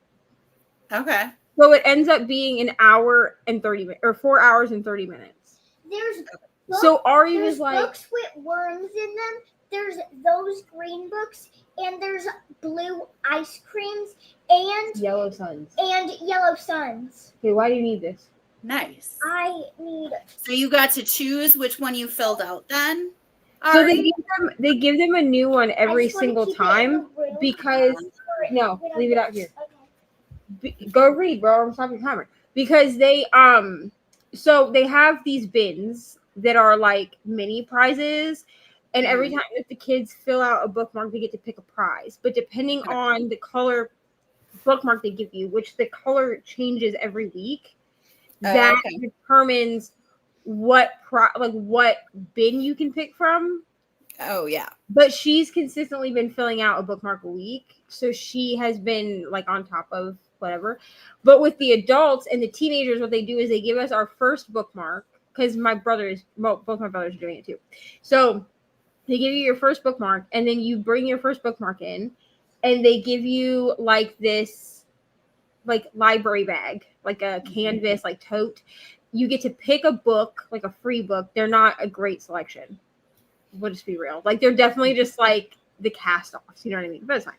Speaker 1: Okay.
Speaker 2: So it ends up being an hour and 30 minutes or 4 hours and 30 minutes.
Speaker 3: There's
Speaker 2: so Ari was like
Speaker 3: books with worms in them. There's those green books and there's blue ice creams and
Speaker 2: Yellow Suns.
Speaker 3: And Yellow Suns.
Speaker 2: Okay, why do you need this?
Speaker 1: Nice.
Speaker 3: I need.
Speaker 1: So you got to choose which one you filled out then?
Speaker 2: So
Speaker 1: Ari?
Speaker 2: they give them a new one every
Speaker 3: I just wanna
Speaker 2: single
Speaker 3: keep it in the
Speaker 2: time
Speaker 3: room
Speaker 2: because no,
Speaker 3: when I
Speaker 2: leave it
Speaker 3: get-
Speaker 2: out here.
Speaker 3: Okay.
Speaker 2: Go read, bro. I'm stopping the timer because so they have these bins that are like mini prizes, and every time that the kids fill out a bookmark, they get to pick a prize. But depending
Speaker 1: Okay.
Speaker 2: on the color bookmark they give you, which the color changes every week, that
Speaker 1: okay.
Speaker 2: determines what what bin you can pick from.
Speaker 1: Oh yeah.
Speaker 2: But she's consistently been filling out a bookmark a week, so she has been like on top of whatever. But with the adults and the teenagers, what they do is they give us our first bookmark because both my brothers are doing it too. So they give you your first bookmark, and then you bring your first bookmark in, and they give you like this like library bag, like a canvas like tote. You get to pick a book, like a free book. They're not a great selection. We'll just be real. Like they're definitely just like the cast offs, you know what I mean? But it's fine.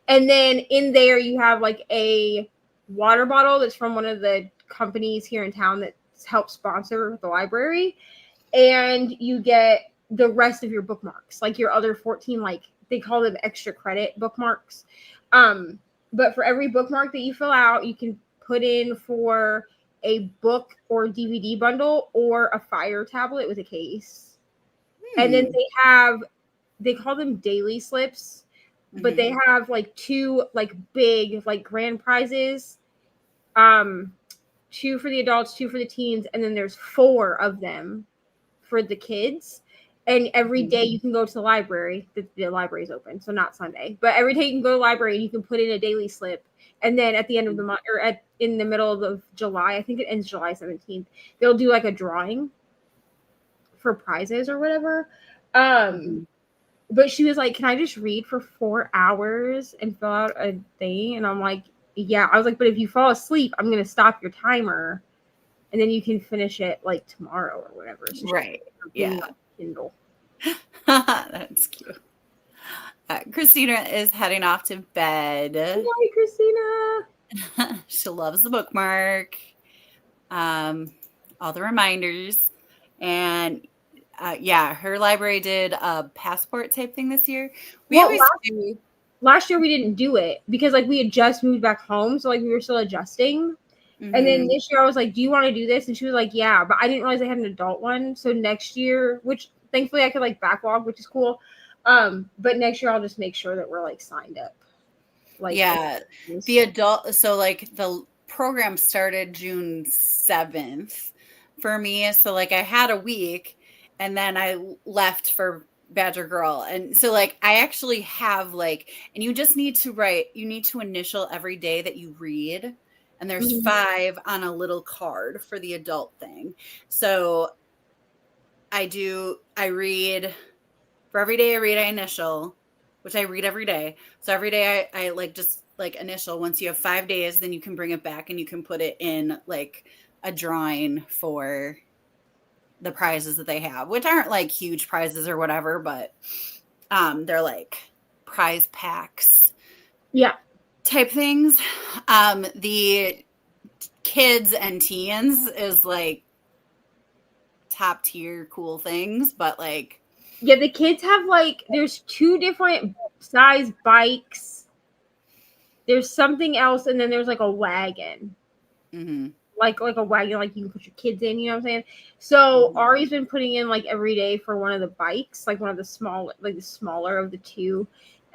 Speaker 2: And then in there you have like a water bottle that's from one of the companies here in town that helps sponsor the library. And you get the rest of your bookmarks, like your other 14, like they call them extra credit bookmarks. But for every bookmark that you fill out, you can put in for a book or DVD bundle or a fire tablet with a case. And then they call them daily slips, but they have like two like big like grand prizes, 2 for the adults, 2 for the teens, and then there's 4 of them for the kids. And every day you can go to the library. The library's open, so not Sunday, but every day you can go to the library and you can put in a daily slip. And then at the end of the month, or in the middle of July, I think it ends July 17th, they'll do like a drawing for prizes or whatever. But she was like, "Can I just read for 4 hours and fill out a thing?" And I'm like, "Yeah." I was like, "But if you fall asleep, I'm gonna stop your timer, and then you can finish it like tomorrow or whatever." So
Speaker 1: Right. Yeah.
Speaker 2: Kindle.
Speaker 1: That's cute. Christina is heading off to bed.
Speaker 2: Hi, Christina.
Speaker 1: She loves the bookmark, all the reminders, and yeah, her library did a passport type thing this year.
Speaker 2: Last year we didn't do it because like we had just moved back home, so like we were still adjusting. And then this year I was like, "Do you want to do this?" And she was like, "Yeah," but I didn't realize they had an adult one. So next year, which thankfully I could like backlog, which is cool. But next year I'll just make sure that we're like signed up. Like
Speaker 1: yeah, the adult. So like the program started June 7th for me. So like I had a week, and then I left for Badger Girl, and so like I actually have like, and you just need to write. You need to initial every day that you read. And there's 5 on a little card for the adult thing. So I read for every day I read, I initial, which I read every day. So every day I like just like initial. Once you have 5 days, then you can bring it back and you can put it in like a drawing for the prizes that they have, which aren't like huge prizes or whatever, but they're like prize packs.
Speaker 2: Yeah.
Speaker 1: Type things. The kids and teens is like top tier cool things, but like
Speaker 2: yeah, the kids have like there's 2 different size bikes. There's something else, and then there's like a wagon. Like a wagon, like you can put your kids in, you know what I'm saying? So Ari's been putting in like every day for one of the bikes, like one of the small, like the smaller of the 2.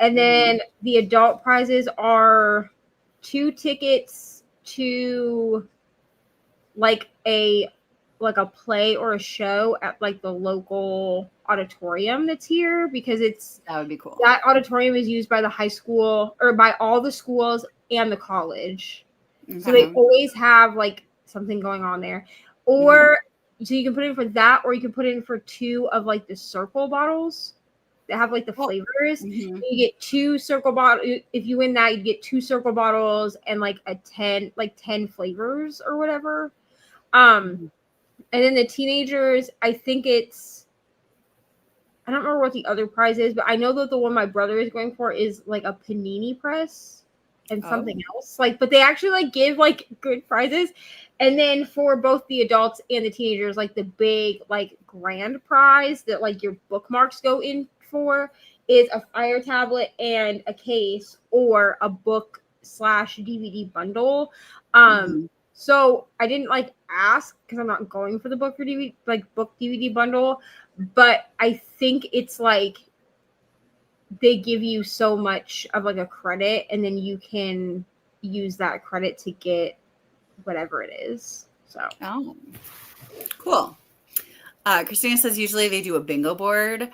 Speaker 2: And then the adult prizes are 2 tickets to like a play or a show at like the local auditorium that's here, because
Speaker 1: that would be cool.
Speaker 2: That auditorium is used by the high school or by all the schools and the college. So they always have like something going on there. Or so you can put in for that, or you can put in for 2 of like the circle bottles that have like the flavors. You get 2 circle bottles. If you win that, you get 2 circle bottles and like 10 flavors or whatever. And then the teenagers, I think I don't remember what the other prize is, but I know that the one my brother is going for is like a panini press. and something else. Like, but they actually like give like good prizes. And then for both the adults and the teenagers, like the big like grand prize that like your bookmarks go in for is a Fire tablet and a case or a book / DVD bundle. So I didn't like ask because I'm not going for the book or DVD like book DVD bundle, but I think it's like they give you so much of like a credit and then you can use that credit to get whatever it is. So
Speaker 1: Cool. Christina says usually they do a bingo board,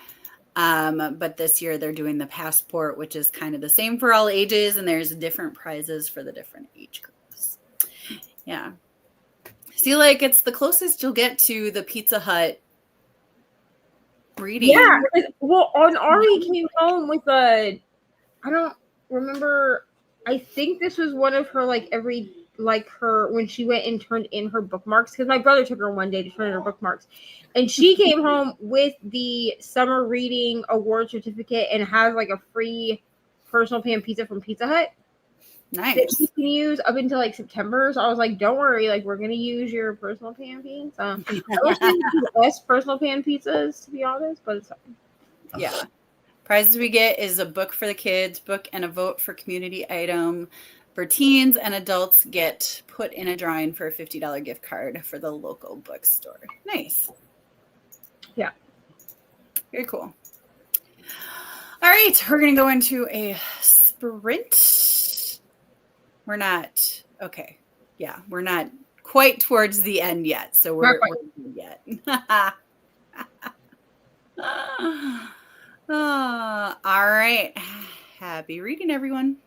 Speaker 1: but this year they're doing the passport, which is kind of the same for all ages, and there's different prizes for the different age groups. Yeah. See, like it's the closest you'll get to the Pizza Hut reading.
Speaker 2: yeah, well, on Ari came home with I don't remember. I think this was one of her when she went and turned in her bookmarks because my brother took her one day to turn in her bookmarks, and she came home with the summer reading award certificate and has like a free personal pan pizza from Pizza Hut.
Speaker 1: Nice.
Speaker 2: That you can use up until like September. So I was like, don't worry, like we're gonna use your personal pan pizza. I wish we could do less personal pan pizzas, to be honest, but it's fine.
Speaker 1: Yeah. Prizes we get is a book for the kids, book and a vote for community item. For teens and adults get put in a drawing for a $50 gift card for the local bookstore. Nice.
Speaker 2: Yeah.
Speaker 1: Very cool. All right, we're going to go into a sprint. We're not, okay. Yeah, we're not quite towards the end yet, so we're good yet. All right. Happy reading, everyone.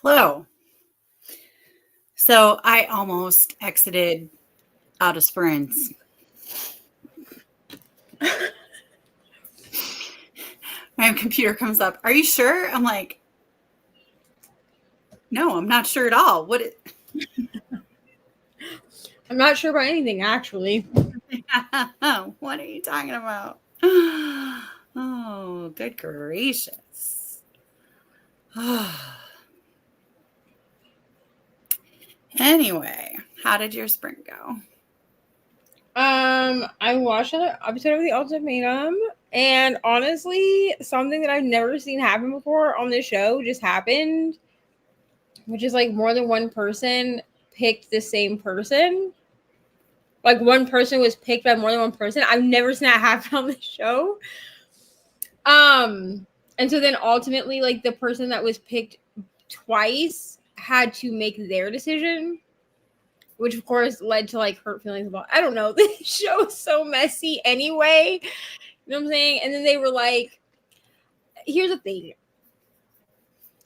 Speaker 1: Hello. So I almost exited out of Springs. My computer comes up. Are you sure? I'm like, no, I'm not sure at all.
Speaker 2: I'm not sure about anything, actually.
Speaker 1: What are you talking about? Oh, good gracious. Anyway, how did your spring go?
Speaker 2: I watched another episode of The Ultimatum, and honestly, something that I've never seen happen before on this show just happened, which is like more than one person picked the same person. Like one person was picked by more than one person. I've never seen that happen on the show. And so then ultimately, like the person that was picked twice had to make their decision, which of course led to like hurt feelings about, I don't know, this show is so messy anyway. You know what I'm saying? And then they were like, here's the thing.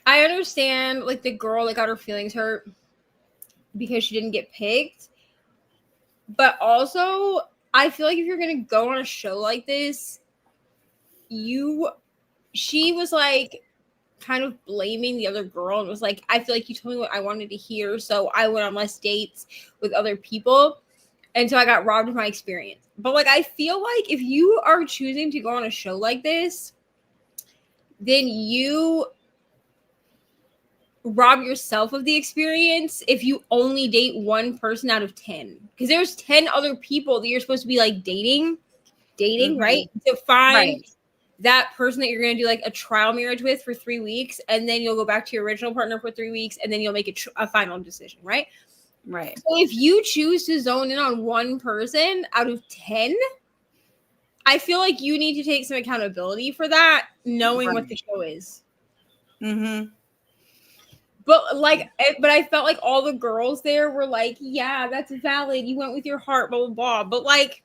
Speaker 2: I understand like the girl that got her feelings hurt because she didn't get picked. But also, I feel like if you're gonna go on a show like this, she was like kind of blaming the other girl and was like, I feel like you told me what I wanted to hear, so I went on less dates with other people, and so I got robbed of my experience. But like, I feel like if you are choosing to go on a show like this, then you rob yourself of the experience if you only date one person out of 10, because there's 10 other people that you're supposed to be like dating, right, to find that person that you're going to do like a trial marriage with for 3 weeks, and then you'll go back to your original partner for 3 weeks, and then you'll make a final decision, right? So if you choose to zone in on one person out of 10, I feel like you need to take some accountability for that, knowing what the show is. But like, but I felt like all the girls there were like, yeah, that's valid. You went with your heart, blah, blah, blah. But like,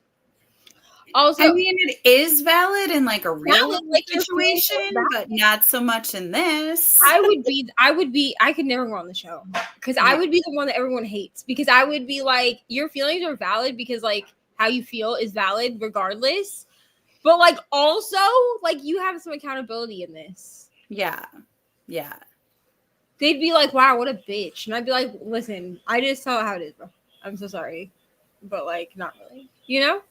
Speaker 2: also,
Speaker 1: I mean, it is valid in like a real like situation, but not so much in this.
Speaker 2: I could never go on the show because I would be the one that everyone hates, because I would be like, your feelings are valid because like how you feel is valid regardless. But like, also, like, you have some accountability in this.
Speaker 1: Yeah.
Speaker 2: They'd be like, wow, what a bitch. And I'd be like, listen, I just saw how it is, bro. I'm so sorry. But like, not really, you know?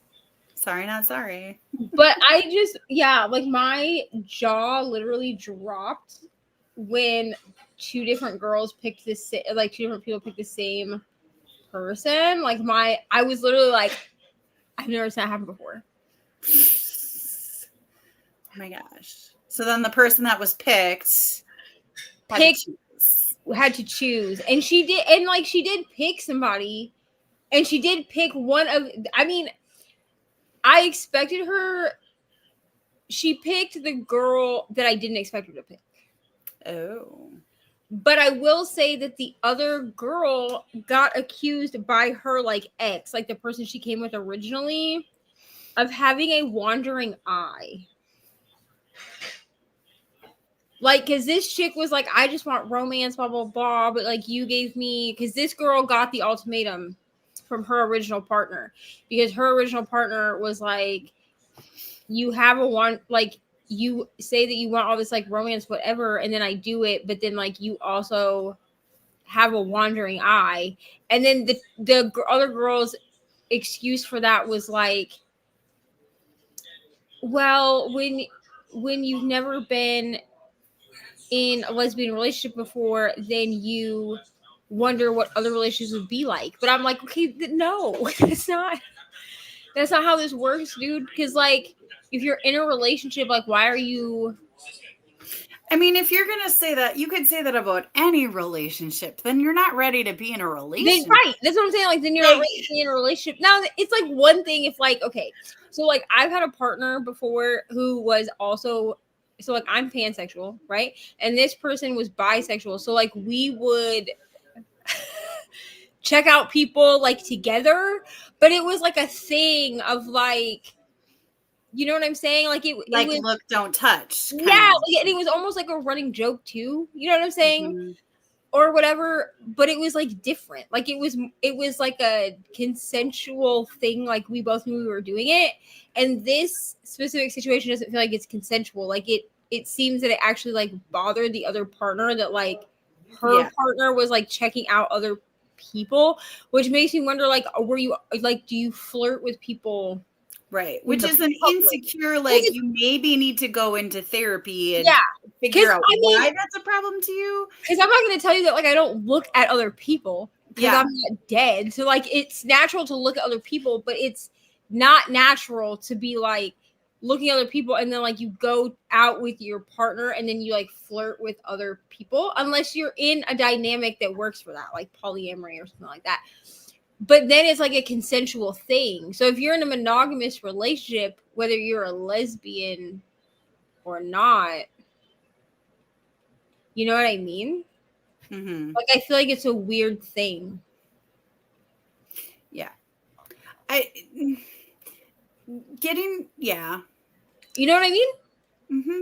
Speaker 1: Sorry, not sorry.
Speaker 2: But I just, yeah, like my jaw literally dropped when two different girls picked this, like two different people picked the same person. Like I was literally like, I've never seen that happen before.
Speaker 1: Oh my gosh. So then the person that was picked
Speaker 2: had to choose. And she did pick somebody, and she did pick one of, I mean, I expected her. She picked the girl that I didn't expect her to pick.
Speaker 1: Oh.
Speaker 2: But I will say that the other girl got accused by her like ex, like the person she came with originally, of having a wandering eye. Like, because this chick was like, I just want romance, blah, blah, blah. But like, you gave me, because this girl got the ultimatum from her original partner, because her original partner was like, you have you say that you want all this like romance, whatever, and then I do it, but then like you also have a wandering eye. And then the other girl's excuse for that was like, well, when you've never been in a lesbian relationship before, then you wonder what other relationships would be like. But I'm like, okay, no, that's not how this works, dude. Because like, if you're in a relationship, like, why are you?
Speaker 1: I mean, if you're gonna say that, you could say that about any relationship. Then you're not ready to be in a relationship,
Speaker 2: right? That's what I'm saying. Like, then you're not ready to be in a relationship. Now, it's like one thing if like, okay, so like I've had a partner before who was also, so like I'm pansexual, right? And this person was bisexual. So like we would check out people like together, but it was like a thing of like, you know what I'm saying? Like it was,
Speaker 1: look, don't touch.
Speaker 2: Yeah, and it was almost like a running joke too. You know what I'm saying? or whatever, but it was like different. Like it was like a consensual thing. Like we both knew we were doing it. And this specific situation doesn't feel like it's consensual. Like it seems that it actually like bothered the other partner, that like her partner was like checking out other people, which makes me wonder, like, were you like, do you flirt with people?
Speaker 1: Right. Which is an insecure, like, you maybe need to go into therapy and figure out why that's a problem to you.
Speaker 2: Because I'm not going to tell you that, like, I don't look at other people because I'm not dead. So, like, it's natural to look at other people, but it's not natural to be, like, looking at other people and then, like, you go out with your partner and then you, like, flirt with other people, unless you're in a dynamic that works for that, like polyamory or something like that. But then it's like a consensual thing. So if you're in a monogamous relationship, whether you're a lesbian or not, you know what I mean?
Speaker 1: Mm-hmm.
Speaker 2: Like, I feel like it's a weird thing.
Speaker 1: Yeah.
Speaker 2: You know what I mean?
Speaker 1: Mm-hmm.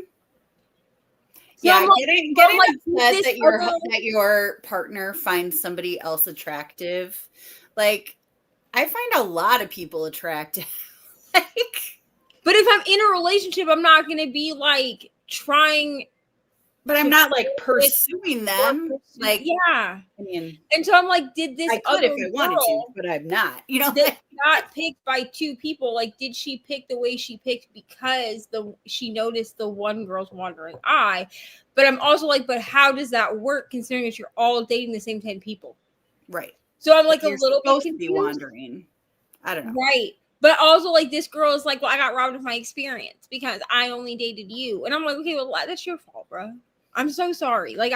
Speaker 2: So
Speaker 1: yeah,
Speaker 2: like,
Speaker 1: getting upset that your partner finds somebody else attractive. Like, I find a lot of people attractive. Like,
Speaker 2: but if I'm in a relationship, I'm not going to be like trying.
Speaker 1: But I'm not like pursuing them. Like,
Speaker 2: yeah.
Speaker 1: I mean,
Speaker 2: and so I'm like, did this
Speaker 1: I could if I wanted to, but I'm not. You know,
Speaker 2: not picked by two people. Like, did she pick the way she picked because she noticed the one girl's wandering eye? But I'm also like, but how does that work considering that you're all dating the same 10 people?
Speaker 1: Right.
Speaker 2: So I'm like
Speaker 1: a
Speaker 2: little bit
Speaker 1: confused. To be wandering. I don't know.
Speaker 2: Right. But also, like, this girl is like, well, I got robbed of my experience because I only dated you. And I'm like, okay, well, that's your fault, bro. I'm so sorry. Like,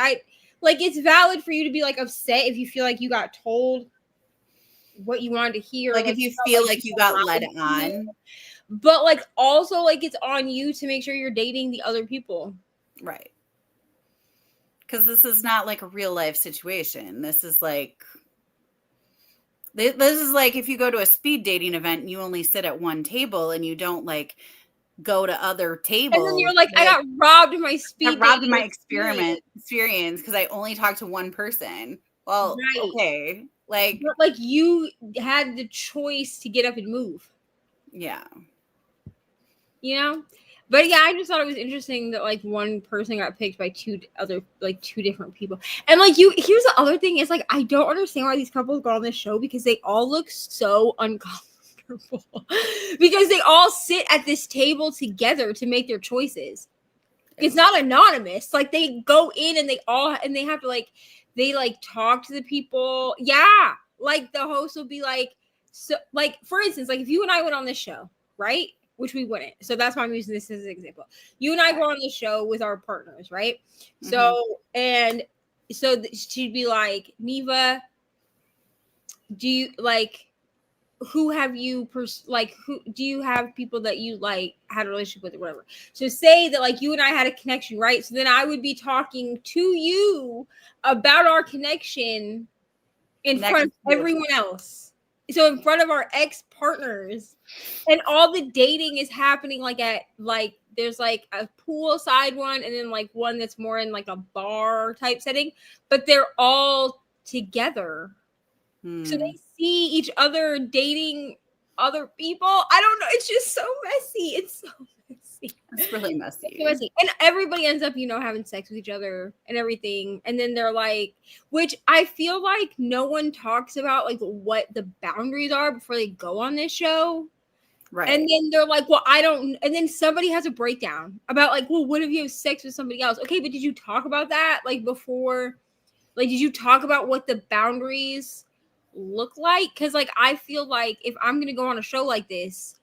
Speaker 2: it's valid for you to be, like, upset if you feel like you got told what you wanted to hear.
Speaker 1: Like if you feel like you got led on.
Speaker 2: But, like, also, like, it's on you to make sure you're dating the other people.
Speaker 1: Right. Because this is not, like, a real life situation. This is like if you go to a speed dating event and you only sit at one table and you don't, like, go to other tables.
Speaker 2: And then you're like, I got robbed of my
Speaker 1: experience because I only talked to one person. Well, okay. Like,
Speaker 2: but, like, you had the choice to get up and move.
Speaker 1: Yeah.
Speaker 2: You know? But yeah, I just thought it was interesting that like one person got picked by two different people. And like here's the other thing is like I don't understand why these couples go on this show because they all look so uncomfortable. Because they all sit at this table together to make their choices. It's not anonymous. Like they go in and they have to they talk to the people. Yeah. Like the host will be like, so like for instance, like if you and I went on this show, right? Which we wouldn't. So that's why I'm using this as an example. You and I go on the show with our partners, right? Mm-hmm. So she'd be like, Neva, do you who have you who do you have people that you like had a relationship with or whatever? So say that like you and I had a connection, right? So then I would be talking to you about our connection in front of everyone else. So in front of our ex-partners, and all the dating is happening there's like a poolside one and then like one that's more in like a bar type setting, but they're all together. So they see each other dating other people. I don't know. It's just so messy. It's so messy.
Speaker 1: It's really messy.
Speaker 2: It's so messy. And everybody ends up, having sex with each other and everything. And then they're like, which I feel like no one talks about like what the boundaries are before they go on this show. Right. And then they're like, well, I don't. And then somebody has a breakdown about like, well, what if you have sex with somebody else? Okay, but did you talk about that like before? Like, did you talk about what the boundaries look like? Because like I feel like if I'm gonna go on a show like this,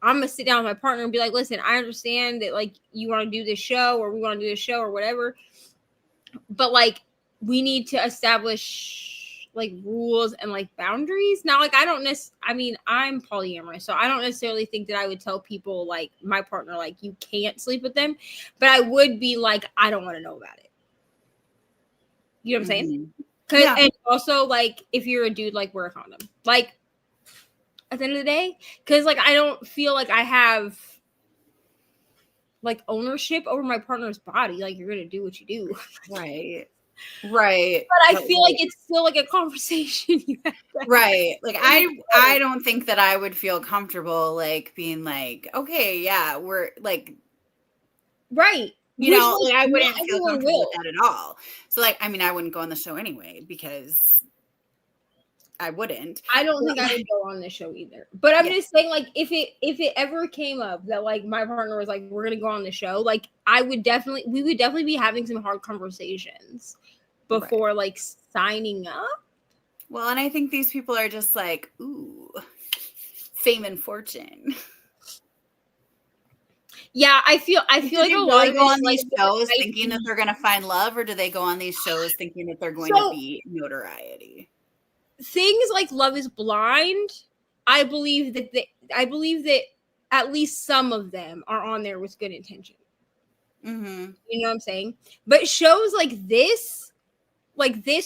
Speaker 2: I'm gonna sit down with my partner and be like, listen, I understand that like you want to do this show or we want to do this show or whatever, but like we need to establish like rules and like boundaries. Now like I'm polyamorous, so I don't necessarily think that I would tell people like my partner like you can't sleep with them, but I would be like, I don't want to know about it. You know what I'm saying? And also, like, if you're a dude, like, wear a condom. Like, at the end of the day, because, like, I don't feel like I have, like, ownership over my partner's body. Like, you're going to do what you do.
Speaker 1: Right. Right.
Speaker 2: But I feel like it's still like a conversation you have to have.
Speaker 1: Right. Like I don't think that I would feel comfortable like being like, okay, yeah, we're like,
Speaker 2: Right.
Speaker 1: you
Speaker 2: Which,
Speaker 1: know,
Speaker 2: like,
Speaker 1: like I
Speaker 2: not
Speaker 1: wouldn't feel
Speaker 2: everyone
Speaker 1: comfortable with
Speaker 2: will.
Speaker 1: that at all. So like, I mean, I wouldn't go on the show anyway because I wouldn't.
Speaker 2: I don't think I would go on this show either. But I'm
Speaker 1: Yeah.
Speaker 2: just saying, like, if it ever came up that like my partner was like, we're gonna go on the show, like we would definitely be having some hard conversations before like signing up.
Speaker 1: Well, and I think these people are just like, ooh, fame and fortune.
Speaker 2: Yeah, I feel
Speaker 1: Do
Speaker 2: like
Speaker 1: they
Speaker 2: a lot
Speaker 1: really
Speaker 2: of
Speaker 1: go
Speaker 2: it
Speaker 1: on
Speaker 2: is,
Speaker 1: these
Speaker 2: like,
Speaker 1: shows
Speaker 2: like,
Speaker 1: thinking that they're going to find love, or do they go on these shows thinking that they're going to be notoriety?
Speaker 2: things like Love is Blind. I believe that at least some of them are on there with good intention.
Speaker 1: Mm-hmm.
Speaker 2: You know what I'm saying? But shows like this,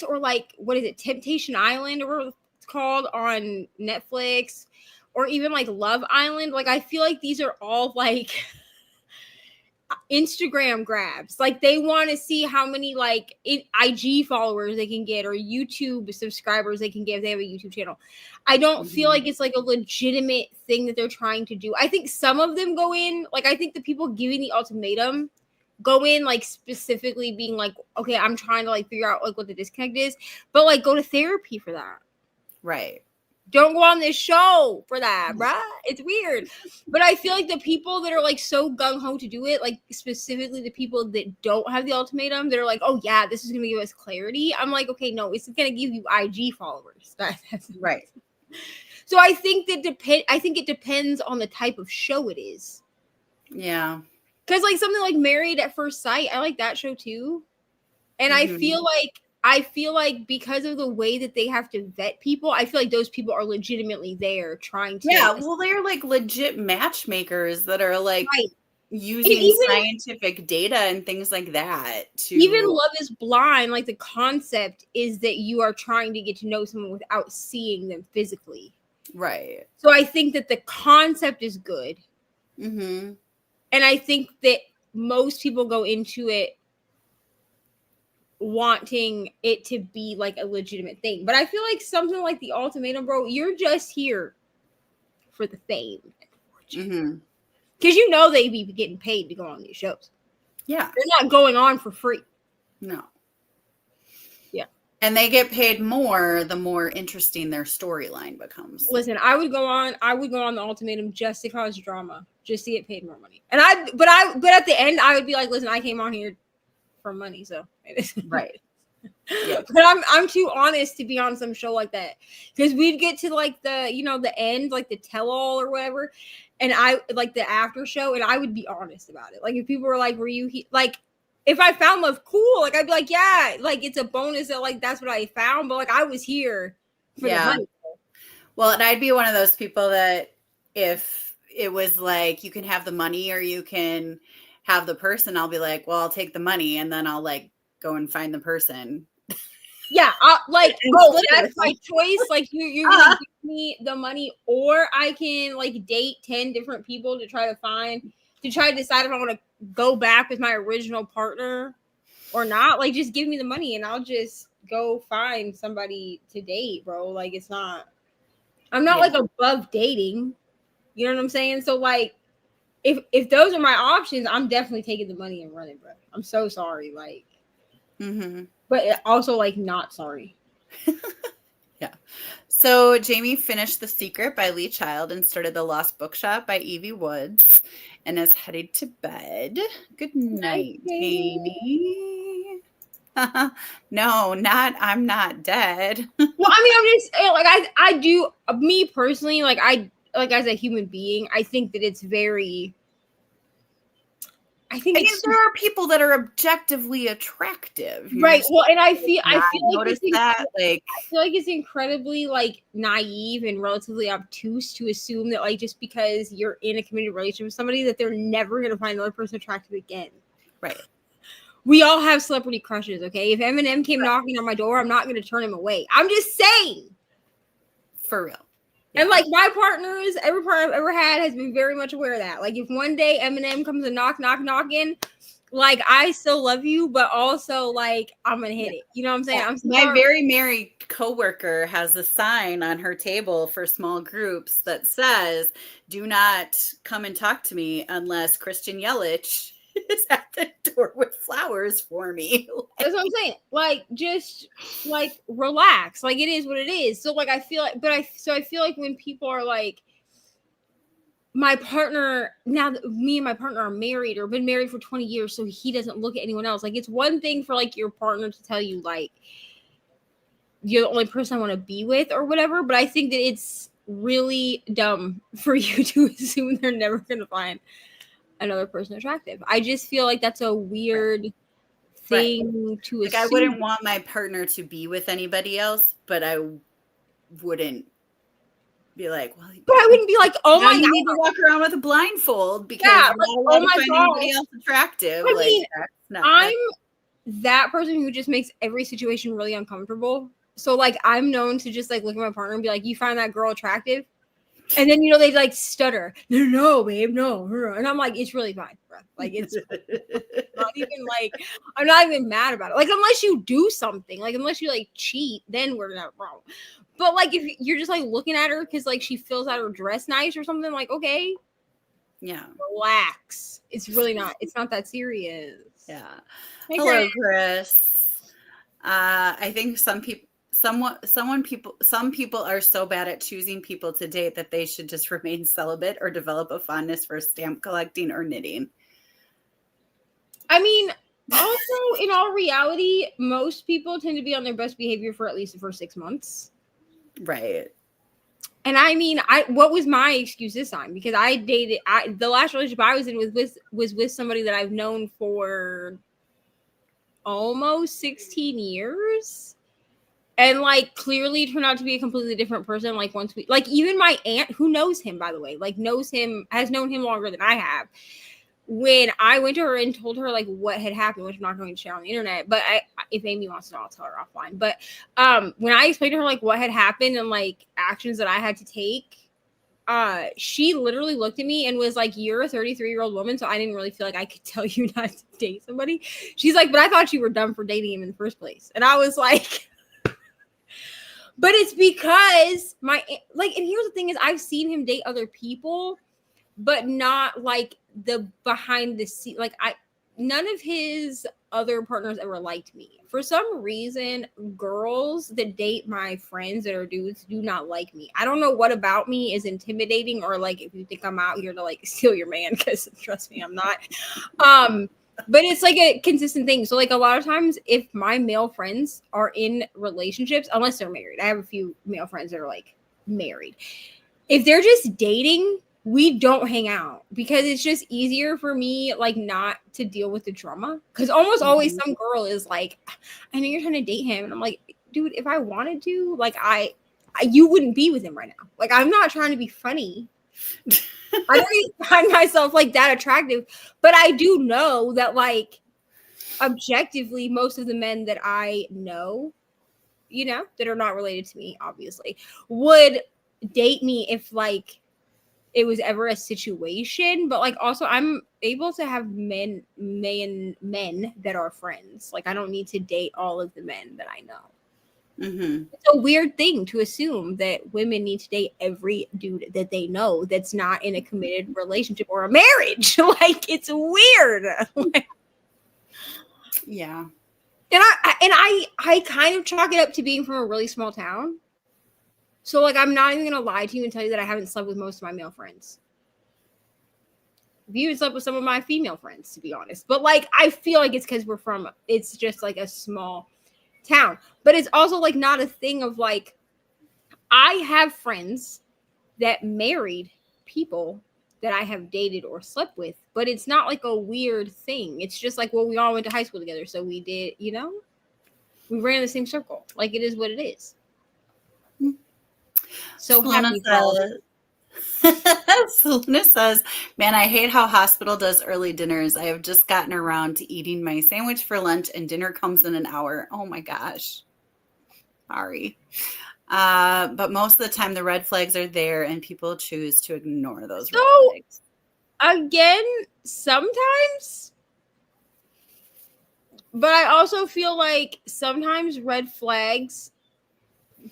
Speaker 2: or like, what is it, Temptation Island, or what it's called on Netflix, or even like Love Island, like I feel like these are all like Instagram grabs. Like they want to see how many like IG followers they can get or YouTube subscribers they can get if they have a YouTube channel. I don't feel like it's like a legitimate thing that they're trying to do. I think some of them go in, like I think the people giving the ultimatum go in like specifically being like, okay, I'm trying to like figure out like what the disconnect is, but like go to therapy for that.
Speaker 1: Right.
Speaker 2: Don't go on this show for that, bruh. It's weird. But I feel like the people that are like so gung-ho to do it, like specifically the people that don't have the ultimatum, that are like, oh yeah, this is gonna give us clarity. I'm like, okay, no, it's gonna give you IG followers. That's
Speaker 1: right.
Speaker 2: So I think it depends on the type of show it is.
Speaker 1: Yeah.
Speaker 2: Because like something like Married at First Sight, I like that show too. And I feel like because of the way that they have to vet people, I feel like those people are legitimately there trying to.
Speaker 1: Yeah, well, they're like legit matchmakers that are like using scientific data and things like that to.
Speaker 2: Even Love is Blind, like the concept is that you are trying to get to know someone without seeing them physically.
Speaker 1: Right.
Speaker 2: So I think that the concept is good.
Speaker 1: Mm-hmm.
Speaker 2: And I think that most people go into it wanting it to be like a legitimate thing. But I feel like something like the ultimatum, bro, you're just here for the fame and fortune. Because you know they be getting paid to go on these shows.
Speaker 1: Yeah.
Speaker 2: They're not going on for free.
Speaker 1: No.
Speaker 2: Yeah.
Speaker 1: And they get paid more the more interesting their storyline becomes.
Speaker 2: Listen, I would go on the ultimatum just to cause drama, just to get paid more money. And but at the end I would be like, listen, I came on here for money, so
Speaker 1: right. Yeah.
Speaker 2: But I'm too honest to be on some show like that, because we'd get to like the the end, like the tell-all or whatever, and I like the after show, and I would be honest about it. Like if people were like, were you like if I found love, cool, like I'd be like, yeah, like it's a bonus that like that's what I found, but like I was here for the money.
Speaker 1: Well, and I'd be one of those people that if it was like you can have the money or you can have the person, I'll be like, well, I'll take the money and then I'll like go and find the person.
Speaker 2: Yeah, like, oh, that's my choice. Like, you're gonna give me the money, or I can like date 10 different people to try to decide if I want to go back with my original partner or not. Like, just give me the money and I'll just go find somebody to date, bro. Like, I'm not like above dating. You know what I'm saying? So like, if those are my options, I'm definitely taking the money and running, bro. I'm so sorry, like. But also like not sorry.
Speaker 1: Yeah. So Jamie finished The Secret by Lee Child and started The Lost Bookshop by Evie Woods and is headed to bed. Good night, Jamie. No, I'm not dead.
Speaker 2: Well, I mean, I'm just like I do, me personally, like as a human being, I think that it's very. I mean,
Speaker 1: there are people that are objectively attractive,
Speaker 2: right? Well, and I feel like
Speaker 1: I
Speaker 2: feel like it's incredibly like naive and relatively obtuse to assume that like just because you're in a committed relationship with somebody that they're never gonna find another person attractive again.
Speaker 1: Right.
Speaker 2: We all have celebrity crushes, okay? If Eminem came knocking on my door, I'm not gonna turn him away. I'm just saying.
Speaker 1: For real.
Speaker 2: And like my partners, every partner I've ever had has been very much aware of that. Like if one day Eminem comes and knocking, like I still love you, but also like I'm gonna hit it. You know what I'm saying?
Speaker 1: Yeah.
Speaker 2: I'm
Speaker 1: My
Speaker 2: sorry.
Speaker 1: very married coworker has a sign on her table for small groups that says, "Do not come and talk to me unless Christian Yelich is at the door with flowers for me."
Speaker 2: That's what I'm saying. Like, just like relax. Like, it is what it is. So, like, I feel like, I feel like when people are like, my partner, now that me and my partner are married or been married for 20 years, so he doesn't look at anyone else. Like, it's one thing for like your partner to tell you, like, you're the only person I want to be with or whatever. But I think that it's really dumb for you to assume they're never going to find another person attractive. I just feel like that's a weird thing to
Speaker 1: Like, I
Speaker 2: assume.
Speaker 1: wouldn't want my partner to be with anybody else, but I wouldn't be like, well,
Speaker 2: But I wouldn't be like, oh
Speaker 1: now
Speaker 2: my
Speaker 1: you
Speaker 2: god.
Speaker 1: need to walk around with a blindfold because
Speaker 2: Yeah,
Speaker 1: you're
Speaker 2: like,
Speaker 1: not allowed
Speaker 2: oh
Speaker 1: to
Speaker 2: my
Speaker 1: find
Speaker 2: God.
Speaker 1: anybody else attractive.
Speaker 2: I
Speaker 1: Like,
Speaker 2: mean,
Speaker 1: that's not,
Speaker 2: I'm that person who just makes every situation really uncomfortable. So like I'm known to just like look at my partner and be like, you find that girl attractive? And then they like stutter. No, babe, no. And I'm like, it's really fine, bro. Like it's not even like I'm not even mad about it. Like unless you do something, like unless you like cheat, then we're not wrong. But like if you're just like looking at her because like she fills out her dress nice or something, like okay,
Speaker 1: yeah.
Speaker 2: relax. It's really not. It's not that serious.
Speaker 1: Yeah.
Speaker 2: Hey,
Speaker 1: Hello,
Speaker 2: Grant.
Speaker 1: Chris. I think some people are so bad at choosing people to date that they should just remain celibate or develop a fondness for stamp collecting or knitting.
Speaker 2: I mean, also in all reality, most people tend to be on their best behavior for at least the first 6 months.
Speaker 1: Right.
Speaker 2: And I mean, what was my excuse this time? Because the last relationship I was in was with somebody that I've known for almost 16 years. And like clearly turned out to be a completely different person. Like once we like even my aunt, who knows him, by the way, like knows him, has known him longer than I have. When I went to her and told her like what had happened, which I'm not going to share on the internet, but if Amy wants to know, I'll tell her offline. But when I explained to her like what had happened and like actions that I had to take, she literally looked at me and was like, "You're a 33-year-old woman, so I didn't really feel like I could tell you not to date somebody." She's like, "But I thought you were dumb for dating him in the first place," and I was like. But it's because and here's the thing is I've seen him date other people, but not like the behind the scene. Like none of his other partners ever liked me. For some reason, girls that date my friends that are dudes do not like me. I don't know what about me is intimidating or like if you think I'm out here to like steal your man, because trust me, I'm not. But it's like a consistent thing. So like a lot of times if my male friends are in relationships, unless they're married, I have a few male friends that are like married. If they're just dating, we don't hang out because it's just easier for me like not to deal with the drama. Because almost always some girl is like, I know you're trying to date him. And I'm like, dude, if I wanted to, like you wouldn't be with him right now. Like I'm not trying to be funny. I don't even find myself like that attractive, but I do know that like objectively most of the men that I know, that are not related to me, obviously, would date me if like it was ever a situation. But like also I'm able to have men that are friends. Like I don't need to date all of the men that I know.
Speaker 1: Mm-hmm.
Speaker 2: It's a weird thing to assume that women need to date every dude that they know that's not in a committed relationship or a marriage. Like it's weird.
Speaker 1: Yeah.
Speaker 2: And I kind of chalk it up to being from a really small town. So like I'm not even gonna lie to you and tell you that I haven't slept with most of my male friends. I've even slept with some of my female friends, to be honest. But like I feel like it's because it's just like a small town. But it's also like not a thing of like I have friends that married people that I have dated or slept with, but it's not like a weird thing. It's just like, well, we all went to high school together, so we did, we ran in the same circle. Like it is what it is. So happy for
Speaker 1: Selena says, "Man, I hate how hospital does early dinners. I have just gotten around to eating my sandwich for lunch and dinner comes in an hour. Oh my gosh. Sorry. But most of the time the red flags are there and people choose to ignore those red flags."
Speaker 2: Again, sometimes But I also feel like sometimes red flags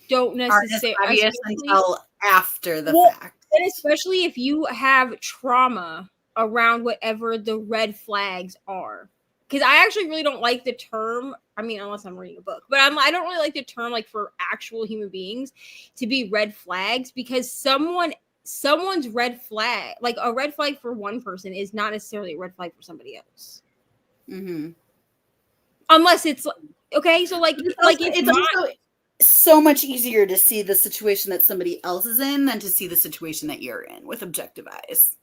Speaker 2: don't
Speaker 1: Aren't as
Speaker 2: necessarily,
Speaker 1: obvious until after the
Speaker 2: well,
Speaker 1: fact.
Speaker 2: and especially if you have trauma around whatever the red flags are. Because I actually really don't like the term. I mean, unless I'm reading a book, but I don't really like the term like for actual human beings to be red flags, because someone's red flag, like a red flag for one person, is not necessarily a red flag for somebody else.
Speaker 1: Mm-hmm.
Speaker 2: Unless it's okay. So like
Speaker 1: It's also so much easier to see the situation that somebody else is in than to see the situation that you're in with objective eyes.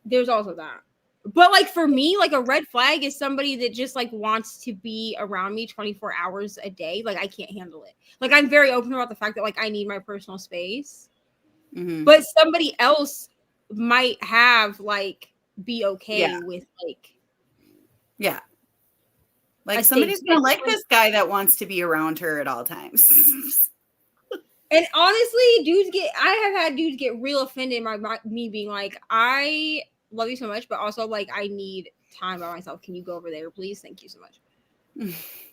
Speaker 2: There's also that. But like for me, like a red flag is somebody that just like wants to be around me 24 hours a day. Like I can't handle it. Like I'm very open about the fact that like I need my personal space.
Speaker 1: Mm-hmm.
Speaker 2: But somebody else might have like be okay with like
Speaker 1: like somebody's gonna like this guy that wants to be around her at all times.
Speaker 2: And honestly, I have had dudes get real offended by me being like, I love you so much, but also like I need time by myself. Can you go over there, please? Thank you so much.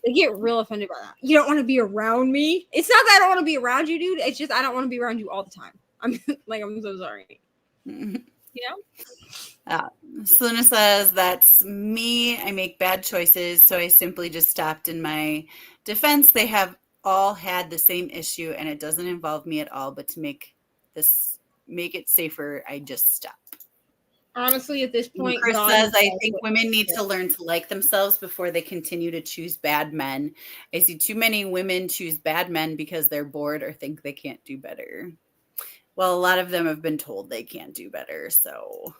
Speaker 2: They get real offended by that. You don't want to be around me. It's not that I don't want to be around you, dude. It's just I don't want to be around you all the time. I'm so sorry. You know?
Speaker 1: Selena says, that's me. I make bad choices, so I simply just stopped. In my defense, they have all had the same issue, and it doesn't involve me at all, but to make it safer, I just stop.
Speaker 2: Honestly, at this point,
Speaker 1: Chris says, I think women need to learn to like themselves before they continue to choose bad men. I see too many women choose bad men because they're bored or think they can't do better. Well, a lot of them have been told they can't do better, so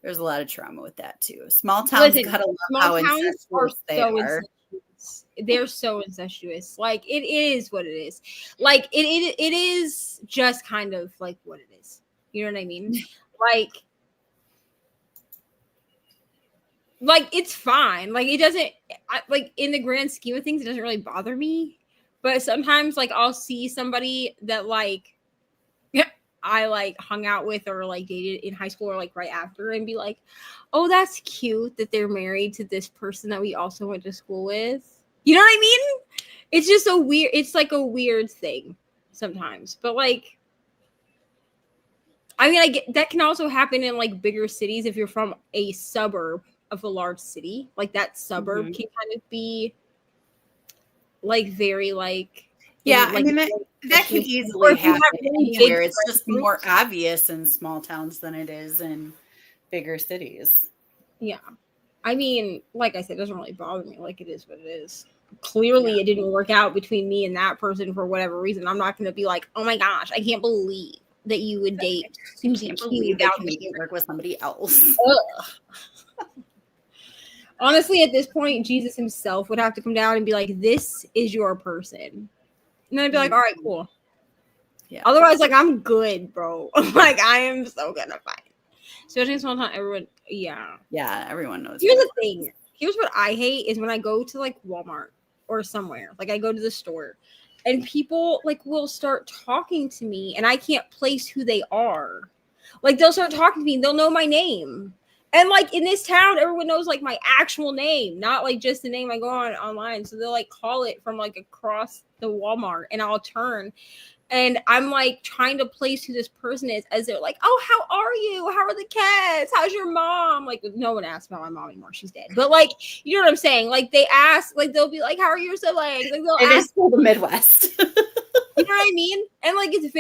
Speaker 1: there's a lot of trauma with that too. Small towns gotta love how incestuous they are.
Speaker 2: They're so incestuous. Like it is what it is. Like it is just kind of like what it is. You know what I mean? Like it's fine. Like it doesn't like in the grand scheme of things, it doesn't really bother me. But sometimes like I'll see somebody that like I like hung out with or like dated in high school or like right after and be like, oh, that's cute that they're married to this person that we also went to school with. You know what I mean? It's just it's like a weird thing sometimes. But like, I mean, I get that can also happen in like bigger cities if you're from a suburb of a large city. Like that suburb can kind of be like very like,
Speaker 1: yeah, I mean that can easily happen anywhere. It's just more obvious in small towns than it is in bigger cities.
Speaker 2: Yeah. I mean, like I said, it doesn't really bother me. Like it is what it is. Clearly, it didn't work out between me and that person for whatever reason. I'm not going to be like, oh my gosh, I can't believe that you would date Susie Q without
Speaker 1: making it work with somebody else.
Speaker 2: Honestly, at this point, Jesus himself would have to come down and be like, this is your person. And I'd be like, all right, cool. Yeah. Otherwise, like, I'm good, bro. Like, I am so gonna fight. Especially in small town, everyone,
Speaker 1: yeah, everyone knows.
Speaker 2: Here's the thing. Here's what I hate is when I go to like Walmart or somewhere, like I go to the store, and people like will start talking to me, and I can't place who they are. Like they'll start talking to me, and they'll know my name. And like in this town, everyone knows like my actual name, not like just the name I go on online. So they'll like call it from like across the Walmart, and I'll turn. And I'm like trying to place who this person is as they're like, oh, how are you? How are the kids? How's your mom? Like, no one asks about my mom anymore. She's dead. But like, you know what I'm saying? Like they ask, like they'll be like, how are your siblings? Like they'll ask
Speaker 1: for the Midwest.
Speaker 2: You know what I mean? And like it's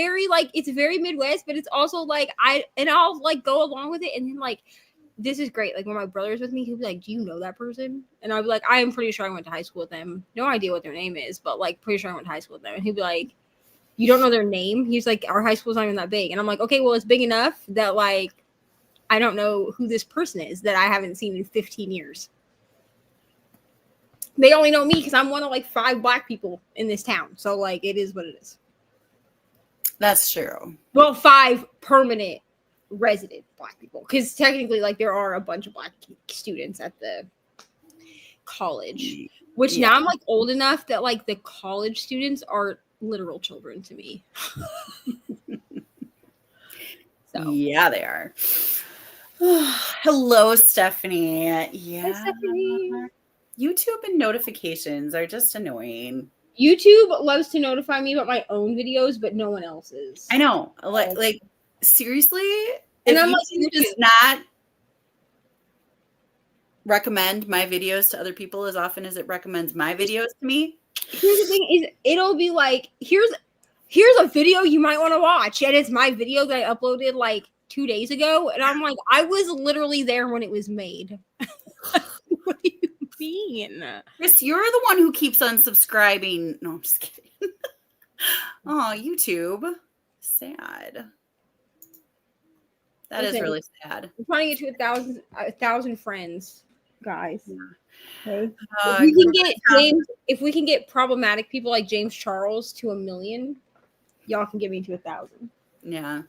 Speaker 2: very Midwest, but it's also like I'll like go along with it, and then like this is great. Like when my brother's with me, he'll be like, do you know that person? And I'll be like, I am pretty sure I went to high school with them. No idea what their name is, but like pretty sure I went to high school with them. And he'll be like, you don't know their name? He's like, our high school's not even that big. And I'm like, okay, well, it's big enough that like I don't know who this person is that I haven't seen in 15 years. They only know me because I'm one of like 5 black people in this town. So like it is what it is.
Speaker 1: That's true.
Speaker 2: Well, 5 permanent resident black people. Because technically like there are a bunch of black students at the college. Which now I'm like old enough that like the college students are literal children to me.
Speaker 1: So yeah, they are. Hello, Stephanie.
Speaker 2: Hi,
Speaker 1: Yeah.
Speaker 2: Stephanie.
Speaker 1: YouTube and notifications are just annoying.
Speaker 2: YouTube loves to notify me about my own videos, but no one else's.
Speaker 1: I know. Like seriously,
Speaker 2: And
Speaker 1: if
Speaker 2: I'm like,
Speaker 1: YouTube does not recommend my videos to other people as often as it recommends my videos to me.
Speaker 2: Here's the thing: is it'll be like, here's a video you might want to watch, and it's my video that I uploaded like 2 days ago, and I'm like, I was literally there when it was made. What do you mean?
Speaker 1: Chris, you're the one who keeps unsubscribing. No, I'm just kidding. Oh, YouTube. Sad. That is
Speaker 2: Listen,
Speaker 1: really sad.
Speaker 2: I'm trying to get to a thousand friends, guys. Okay. If we can get problematic people like James Charles to 1 million, y'all can get me to 1,000.
Speaker 1: Yeah.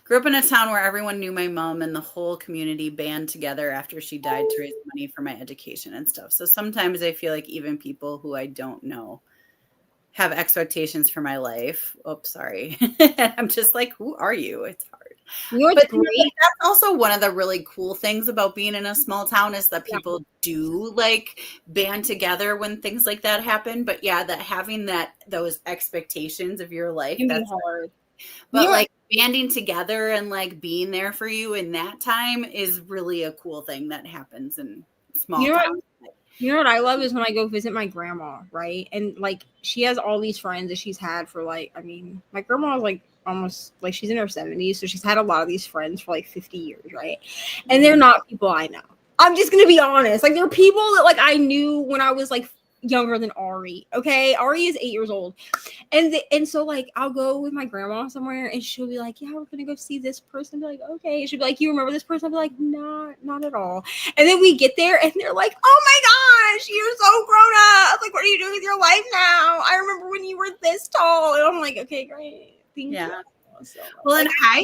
Speaker 1: Grew up in a town where everyone knew my mom and the whole community band together after she died to raise money for my education and stuff. So sometimes I feel like even people who I don't know have expectations for my life. Oh, sorry. I'm just like, who are you? It's hard.
Speaker 2: You know what's
Speaker 1: But
Speaker 2: great?
Speaker 1: that's also one of the really cool things about being in a small town is that people do like band together when things like that happen. But yeah, that having those expectations of your life, that's
Speaker 2: hard.
Speaker 1: but like banding together and like being there for you in that time is really a cool thing that happens in small towns.
Speaker 2: You know what I love is when I go visit my grandma, right? And like she has all these friends that she's had for like, I mean, my grandma is like almost like she's in her 70s, so she's had a lot of these friends for like 50 years, right? And they're not people I know. I'm just gonna be honest. Like they're people that like I knew when I was like younger than Ari. Okay, Ari is 8 years old, and so like I'll go with my grandma somewhere, and she'll be like, "Yeah, we're gonna go see this person." I'll be like, "Okay." She'll be like, "You remember this person?" I'll be like, "Not at all." And then we get there, and they're like, "Oh my gosh, you're so grown up! Like, what are you doing with your life now? I remember when you were this tall." And I'm like, "Okay, great, thank you." So,
Speaker 1: well,
Speaker 2: like,
Speaker 1: and I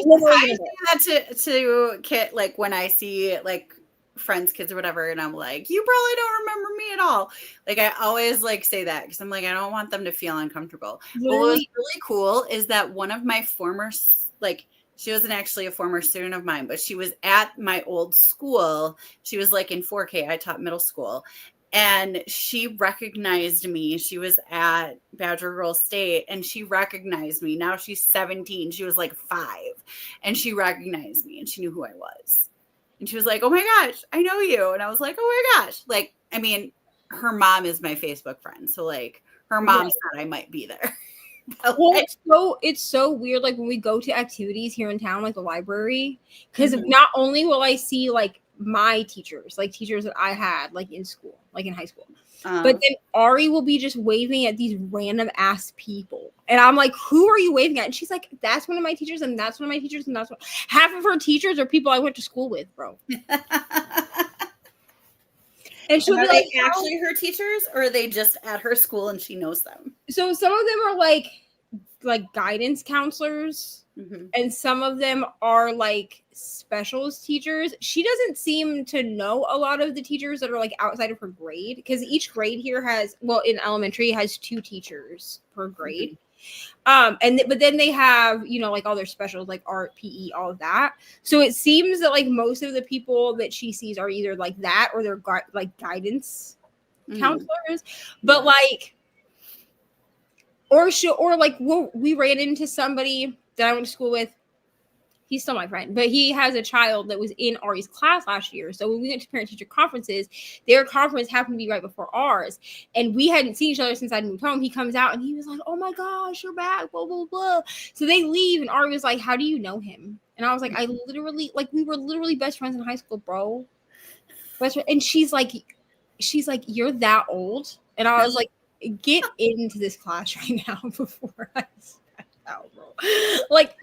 Speaker 1: say that to kid, like when I see like friends' kids or whatever, and I'm like, you probably don't remember me at all. Like I always like say that because I'm like, I don't want them to feel uncomfortable. But what was really cool is that one of my former, like, she wasn't actually a former student of mine, but she was at my old school. She was like in 4K. I taught middle school. And she recognized me. She was at Badger Girls State and she recognized me. Now she's 17. She was like 5 and she recognized me and she knew who I was. And she was like, "Oh my gosh, I know you." And I was like, "Oh my gosh." Like, I mean, her mom is my Facebook friend. So like her mom said I might be there.
Speaker 2: Well, it's so weird. Like when we go to activities here in town, like the library, because not only will I see like my teachers, like teachers that I had like in school, like in high school, but then Ari will be just waving at these random ass people, and I'm like, "Who are you waving at?" And she's like, "That's one of my teachers, and that's one of my teachers, and that's one." Half of her teachers are people I went to school with, bro.
Speaker 1: And she'll be like, actually her teachers, or are they just at her school and she knows them?
Speaker 2: So some of them are like guidance counselors, and some of them are like specials teachers. She doesn't seem to know a lot of the teachers that are like outside of her grade, because each grade here has, well, in elementary has 2 teachers per grade. But then they have, you know, like all their specials like art, PE, all of that. So it seems that like most of the people that she sees are either like that or they're like guidance counselors. But like, or like we ran into somebody that I went to school with. He's still my friend, but he has a child that was in Ari's class last year. So when we went to parent-teacher conferences, their conference happened to be right before ours, and we hadn't seen each other since I moved home. He comes out and he was like, "Oh my gosh, you're back!" Blah blah blah. So they leave, and Ari was like, "How do you know him?" And I was like, "I literally, like, we were literally best friends in high school, bro." And she's like, "You're that old?" And I was like, "Get into this class right now before I step out, bro." Like,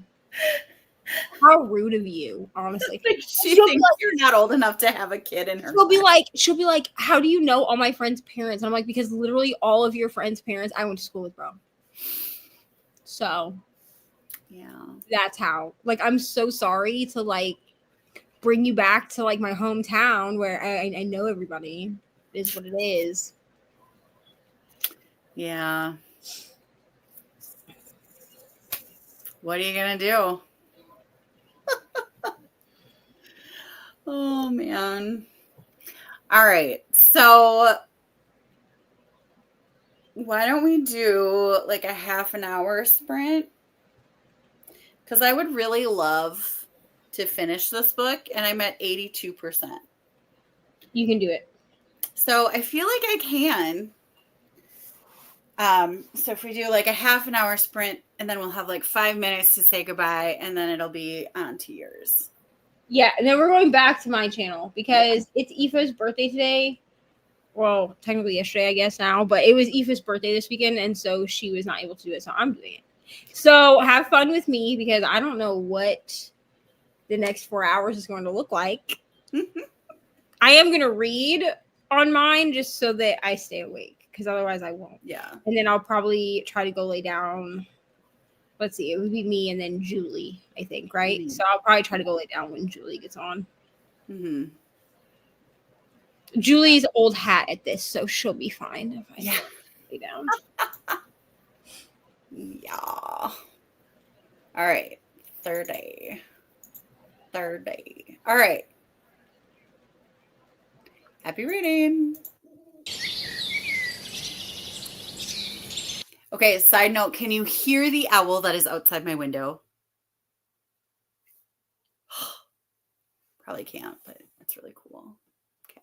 Speaker 2: how rude of you, honestly.
Speaker 1: She thinks like, you're not old enough to have a kid in her.
Speaker 2: She'll be like, "How do you know all my friends' parents?" And I'm like, "Because literally all of your friends' parents I went to school with, bro." So yeah, that's how. Like, I'm so sorry to like bring you back to like my hometown where I know everybody. It is what it is.
Speaker 1: Yeah. What are you gonna do? man. All right. So why don't we do like a half an hour sprint? Because I would really love to finish this book, and I'm at 82%.
Speaker 2: You can do it.
Speaker 1: So I feel like I can. So if we do like a half an hour sprint, and then we'll have like 5 minutes to say goodbye, and then it'll be on to yours.
Speaker 2: Yeah, and then we're going back to my channel because it's Aoife's birthday today. Well, technically yesterday, I guess now, but it was Aoife's birthday this weekend, and so she was not able to do it, so I'm doing it. So have fun with me because I don't know what the next 4 hours is going to look like. I am going to read on mine just so that I stay awake because otherwise I won't.
Speaker 1: Yeah.
Speaker 2: And then I'll probably try to go lay down. Let's see, it would be me and then Julie, I think, right?
Speaker 1: Mhm.
Speaker 2: So I'll probably try to go lay down when Julie gets on.
Speaker 1: Mm-hmm.
Speaker 2: Julie's old hat at this, so she'll be fine if I
Speaker 1: Yeah.
Speaker 2: lay down.
Speaker 1: Yeah. All right. Third day. All right. Happy reading. Okay, side note, can you hear the owl that is outside my window? Probably can't, but it's really cool. Okay.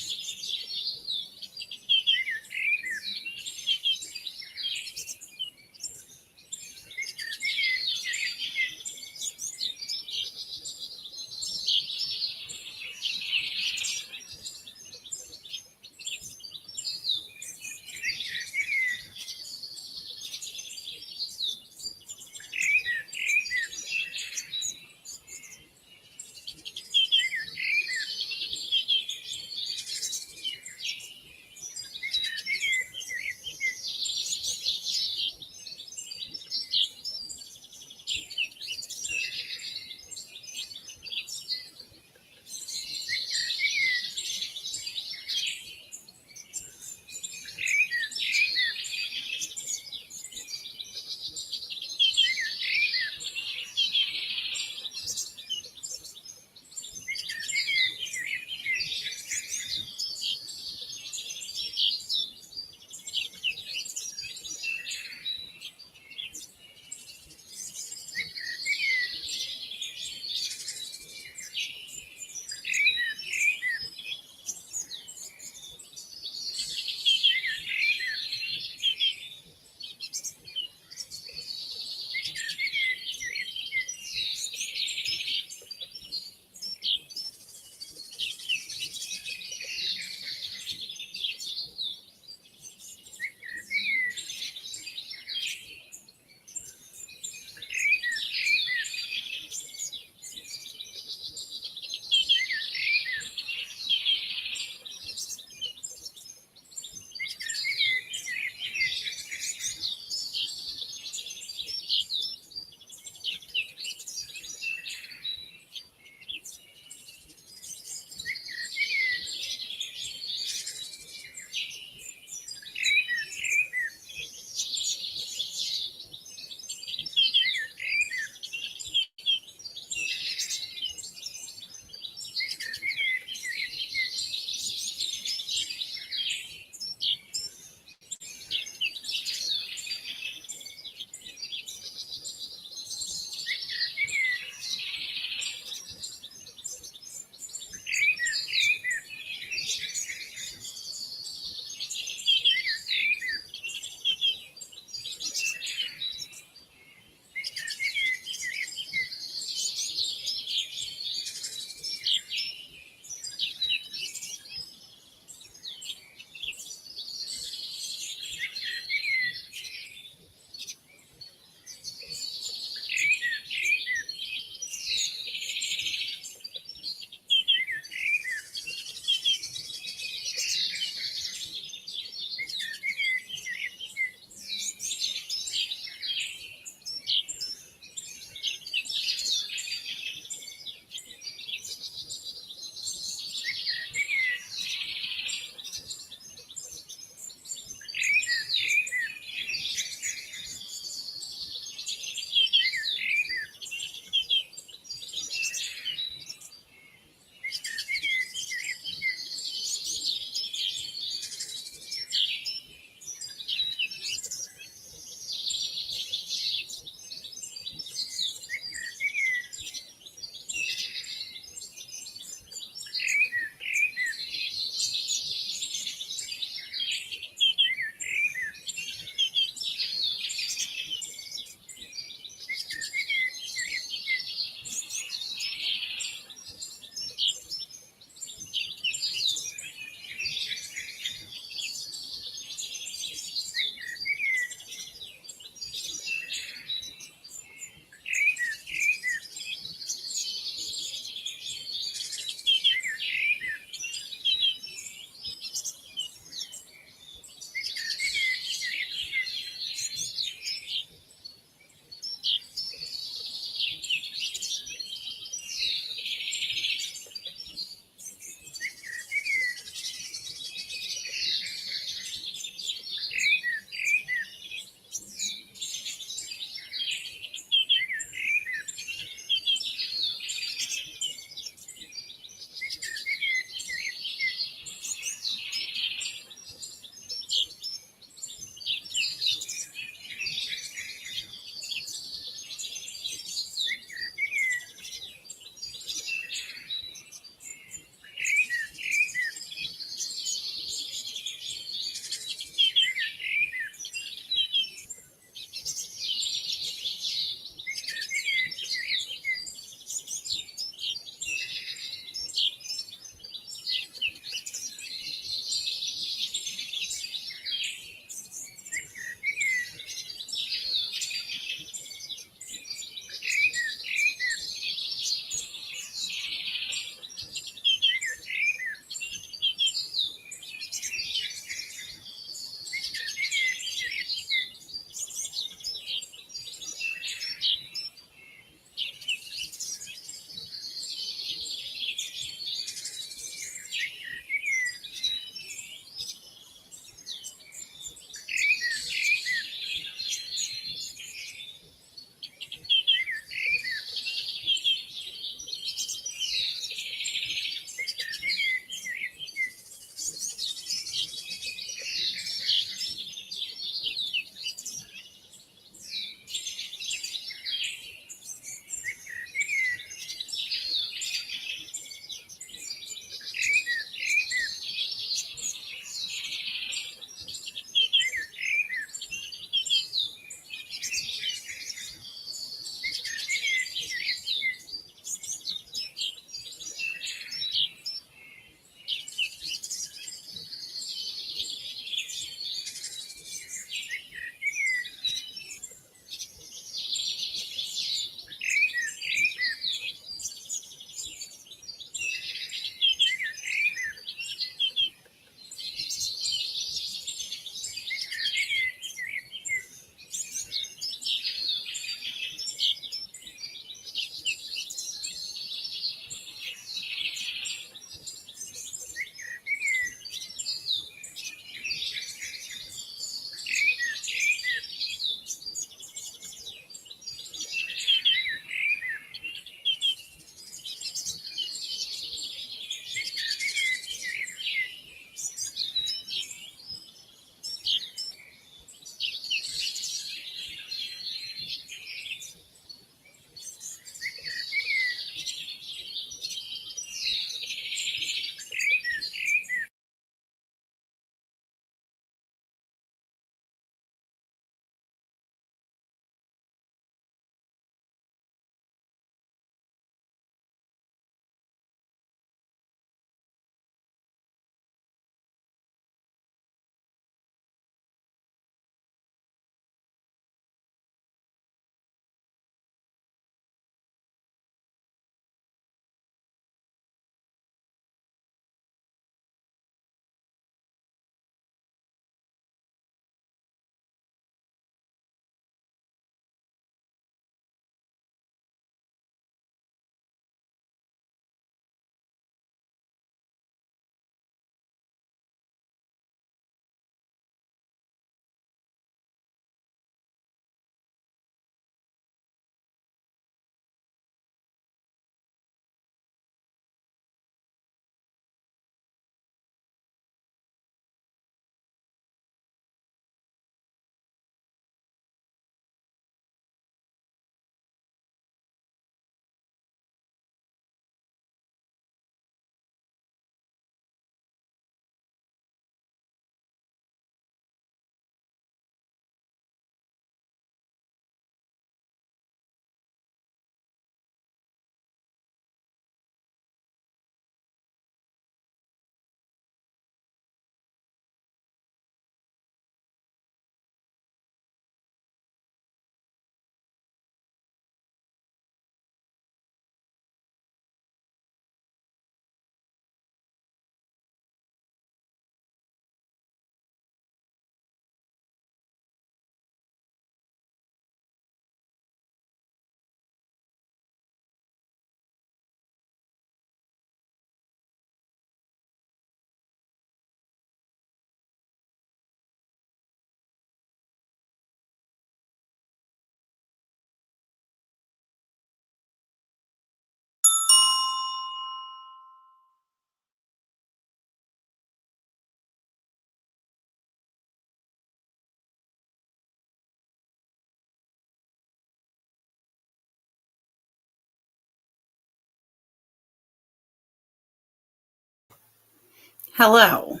Speaker 1: Hello.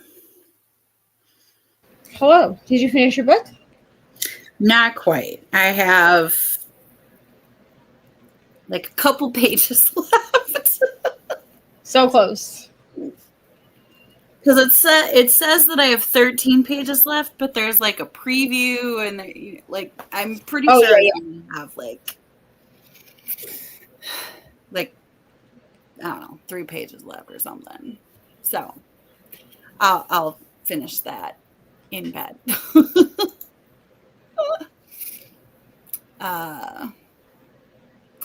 Speaker 2: Hello. Did you finish your book?
Speaker 1: Not quite. I have like a couple pages left.
Speaker 2: So close.
Speaker 1: Because it says that I have 13 pages left, but there's like a preview, and like I'm pretty sure
Speaker 2: yeah.
Speaker 1: I'm gonna have like I don't know, 3 pages left or something. So I'll finish that in bed.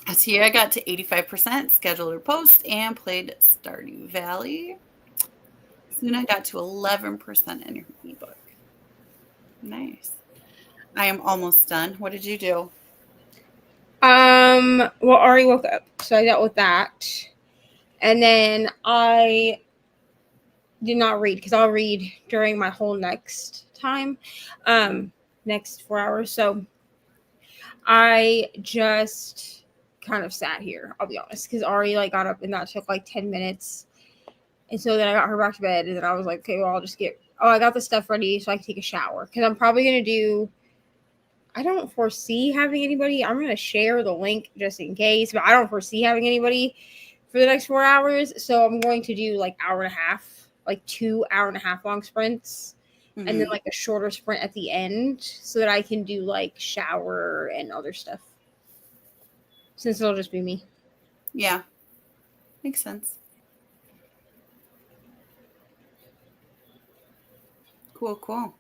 Speaker 1: So here I got to 85%, scheduled a post, and played Stardew Valley. Soon I got to 11% in her ebook. Nice. I am almost done. What did you do?
Speaker 2: Well, Ari woke up, so I dealt with that. And then I did not read because I'll read during my whole next time, next 4 hours. So I just kind of sat here, I'll be honest, because Ari like got up and that took like 10 minutes. And so then I got her back to bed, and then I was like, okay, well, I'll just I got the stuff ready so I can take a shower. Because I'm probably going to do, I don't foresee having anybody. I'm going to share the link just in case, but I don't foresee having anybody for the next 4 hours. So I'm going to do like hour and a half, like 2 hour-and-a-half long sprints, and then like a shorter sprint at the end so that I can do like shower and other stuff. Since it'll just be me.
Speaker 1: Yeah. Makes sense. Cool.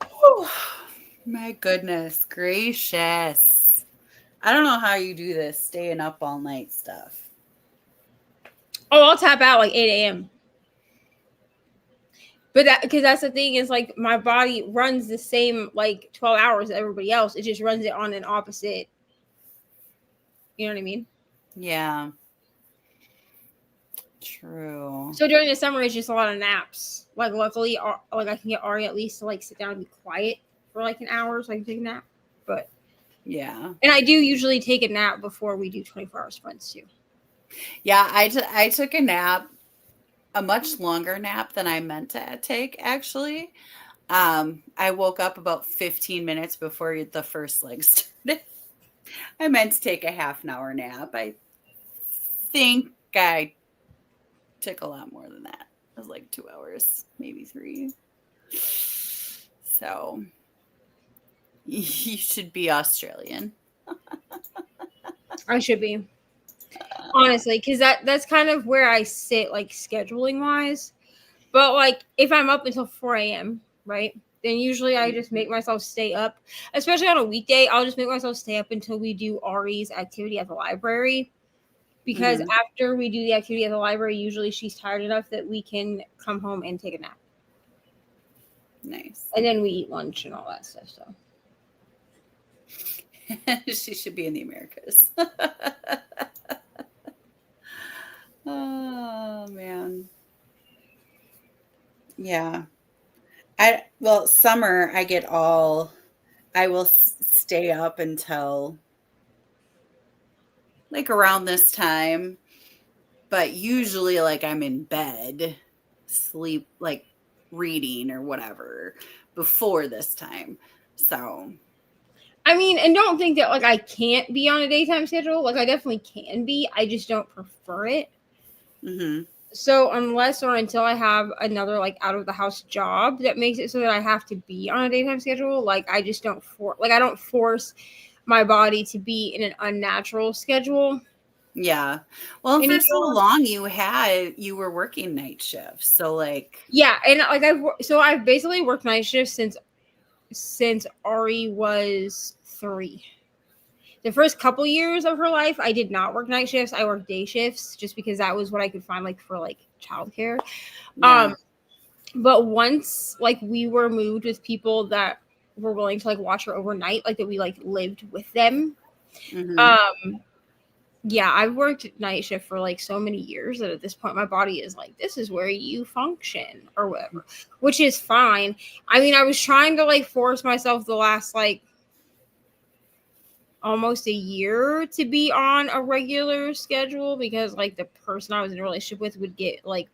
Speaker 1: Oh, my goodness gracious. I don't know how you do this, staying up all night stuff.
Speaker 2: Oh, I'll tap out like 8 a.m. But because that's the thing is like my body runs the same like 12 hours as everybody else. It just runs it on an opposite. You know what I mean?
Speaker 1: Yeah. True.
Speaker 2: So during the summer, it's just a lot of naps. Like luckily, like I can get Ari at least to like sit down and be quiet for like an hour so I can take a nap. But
Speaker 1: yeah.
Speaker 2: And I do usually take a nap before we do 24-hour sprints too.
Speaker 1: Yeah, I took a nap, a much longer nap than I meant to take, actually. I woke up about 15 minutes before the first leg started. I meant to take a half an hour nap. I think I took a lot more than that. It was like 2 hours, maybe 3. So you should be Australian.
Speaker 2: I should be. Honestly, because that's kind of where I sit, like scheduling wise. But like if I'm up until 4 a.m., right? Then usually I just make myself stay up, especially on a weekday. I'll just make myself stay up until we do Ari's activity at the library. Because after we do the activity at the library, usually she's tired enough that we can come home and take a nap.
Speaker 1: Nice.
Speaker 2: And then we eat lunch and all that stuff. So
Speaker 1: she should be in the Americas. Oh man. Yeah. Summer I will stay up until like around this time, but usually like I'm in bed, sleep, like reading or whatever before this time. So
Speaker 2: I mean, and don't think that like I can't be on a daytime schedule. Like I definitely can be. I just don't prefer it. So unless or until I have another like out of the house job that makes it so that I have to be on a daytime schedule, like I just don't I don't force my body to be in an unnatural schedule.
Speaker 1: Yeah. Well, for so long you were working night shifts. So like
Speaker 2: yeah, and like I've basically worked night shifts since Ari was 3. The first couple years of her life, I did not work night shifts. I worked day shifts just because that was what I could find like for like childcare. Yeah. But once like we were moved with people that were willing to like watch her overnight, like that we like lived with them. Yeah, I've worked night shift for like so many years that at this point my body is like, this is where you function or whatever, which is fine. I mean, I was trying to like force myself the last like almost a year to be on a regular schedule because like the person I was in a relationship with would get like,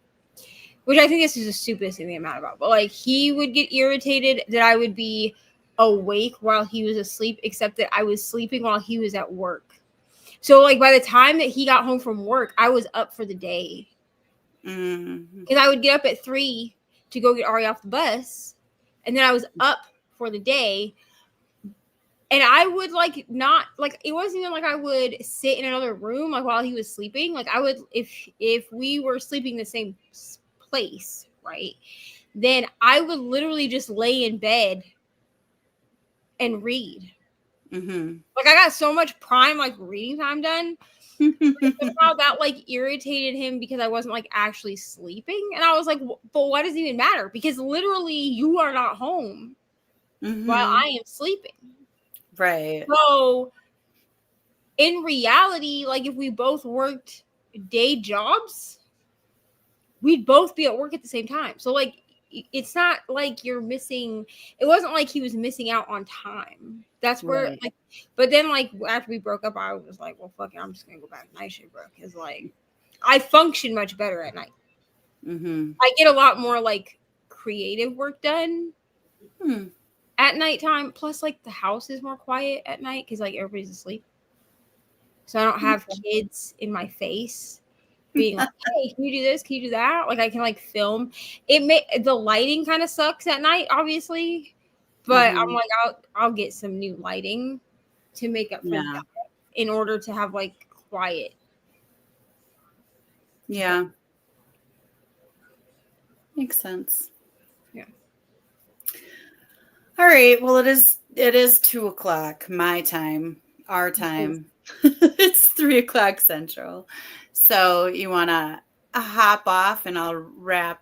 Speaker 2: which I think this is the stupidest thing I'm mad about, but like he would get irritated that I would be awake while he was asleep, except that I was sleeping while he was at work. So like by the time that he got home from work, I was up for the day. Because I would get up at 3 to go get Ari off the bus, and then I was up for the day. And I would like not like it wasn't even like I would sit in another room like while he was sleeping. Like I would if we were sleeping in the same place, right? Then I would literally just lay in bed and read. Like I got so much prime like reading time done. Somehow that like irritated him because I wasn't like actually sleeping, and I was like, but why does it even matter? Because literally you are not home while I am sleeping.
Speaker 1: Right.
Speaker 2: So in reality, like if we both worked day jobs, we'd both be at work at the same time. So like it's not like you're missing, it wasn't like he was missing out on time. That's where like, but then like after we broke up, I was like, well, fuck it, I'm just gonna go back to night shift, bro. Because like I function much better at night. I get a lot more like creative work done at nighttime. Plus, like the house is more quiet at night because like everybody's asleep. So I don't have kids in my face being like, hey, can you do this? Can you do that? Like I can like film. The lighting kind of sucks at night, obviously. But I'm like, I'll get some new lighting to make up for that in order to have like quiet.
Speaker 1: Yeah. Makes sense.
Speaker 2: Yeah.
Speaker 1: All right. Well, it is 2:00 my time, our time. It's 3:00 Central. So you want to hop off and I'll wrap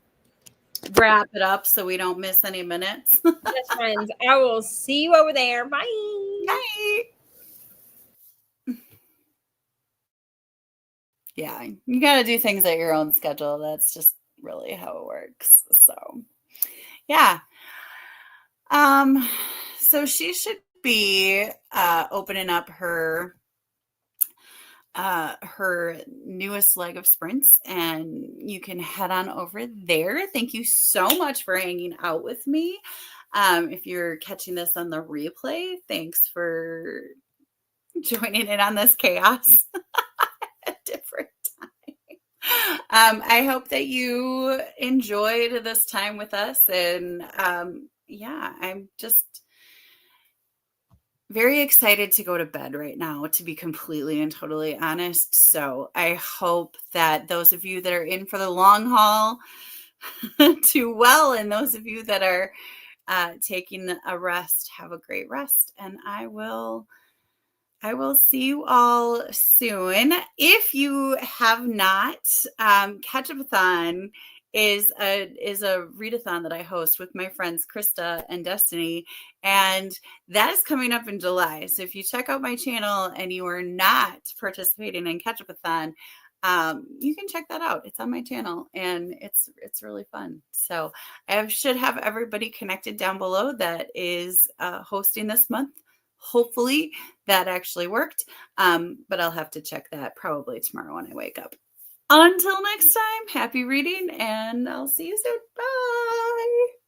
Speaker 1: it up so we don't miss any minutes.
Speaker 2: Yes, friends. I will see you over there. Bye.
Speaker 1: Bye. Yeah, you got to do things at your own schedule. That's just really how it works. So, yeah. So she should be opening up her newest leg of sprints, and you can head on over there. Thank you so much for hanging out with me. If you're catching this on the replay, thanks for joining in on this chaos at different time. I hope that you enjoyed this time with us, and yeah, I'm just very excited to go to bed right now, to be completely and totally honest. So I hope that those of you that are in for the long haul do well, and those of you that are taking a rest, have a great rest, and I will see you all soon. If you have not, Catch-a-thon is a readathon that I host with my friends Krista and Destiny, and that is coming up in July. So if you check out my channel and you are not participating in Catch-a-thon, you can check that out. It's on my channel and it's really fun. So I should have everybody connected down below that is hosting this month. Hopefully that actually worked. But I'll have to check that probably tomorrow when I wake up. Until next time, happy reading, and I'll see you soon. Bye.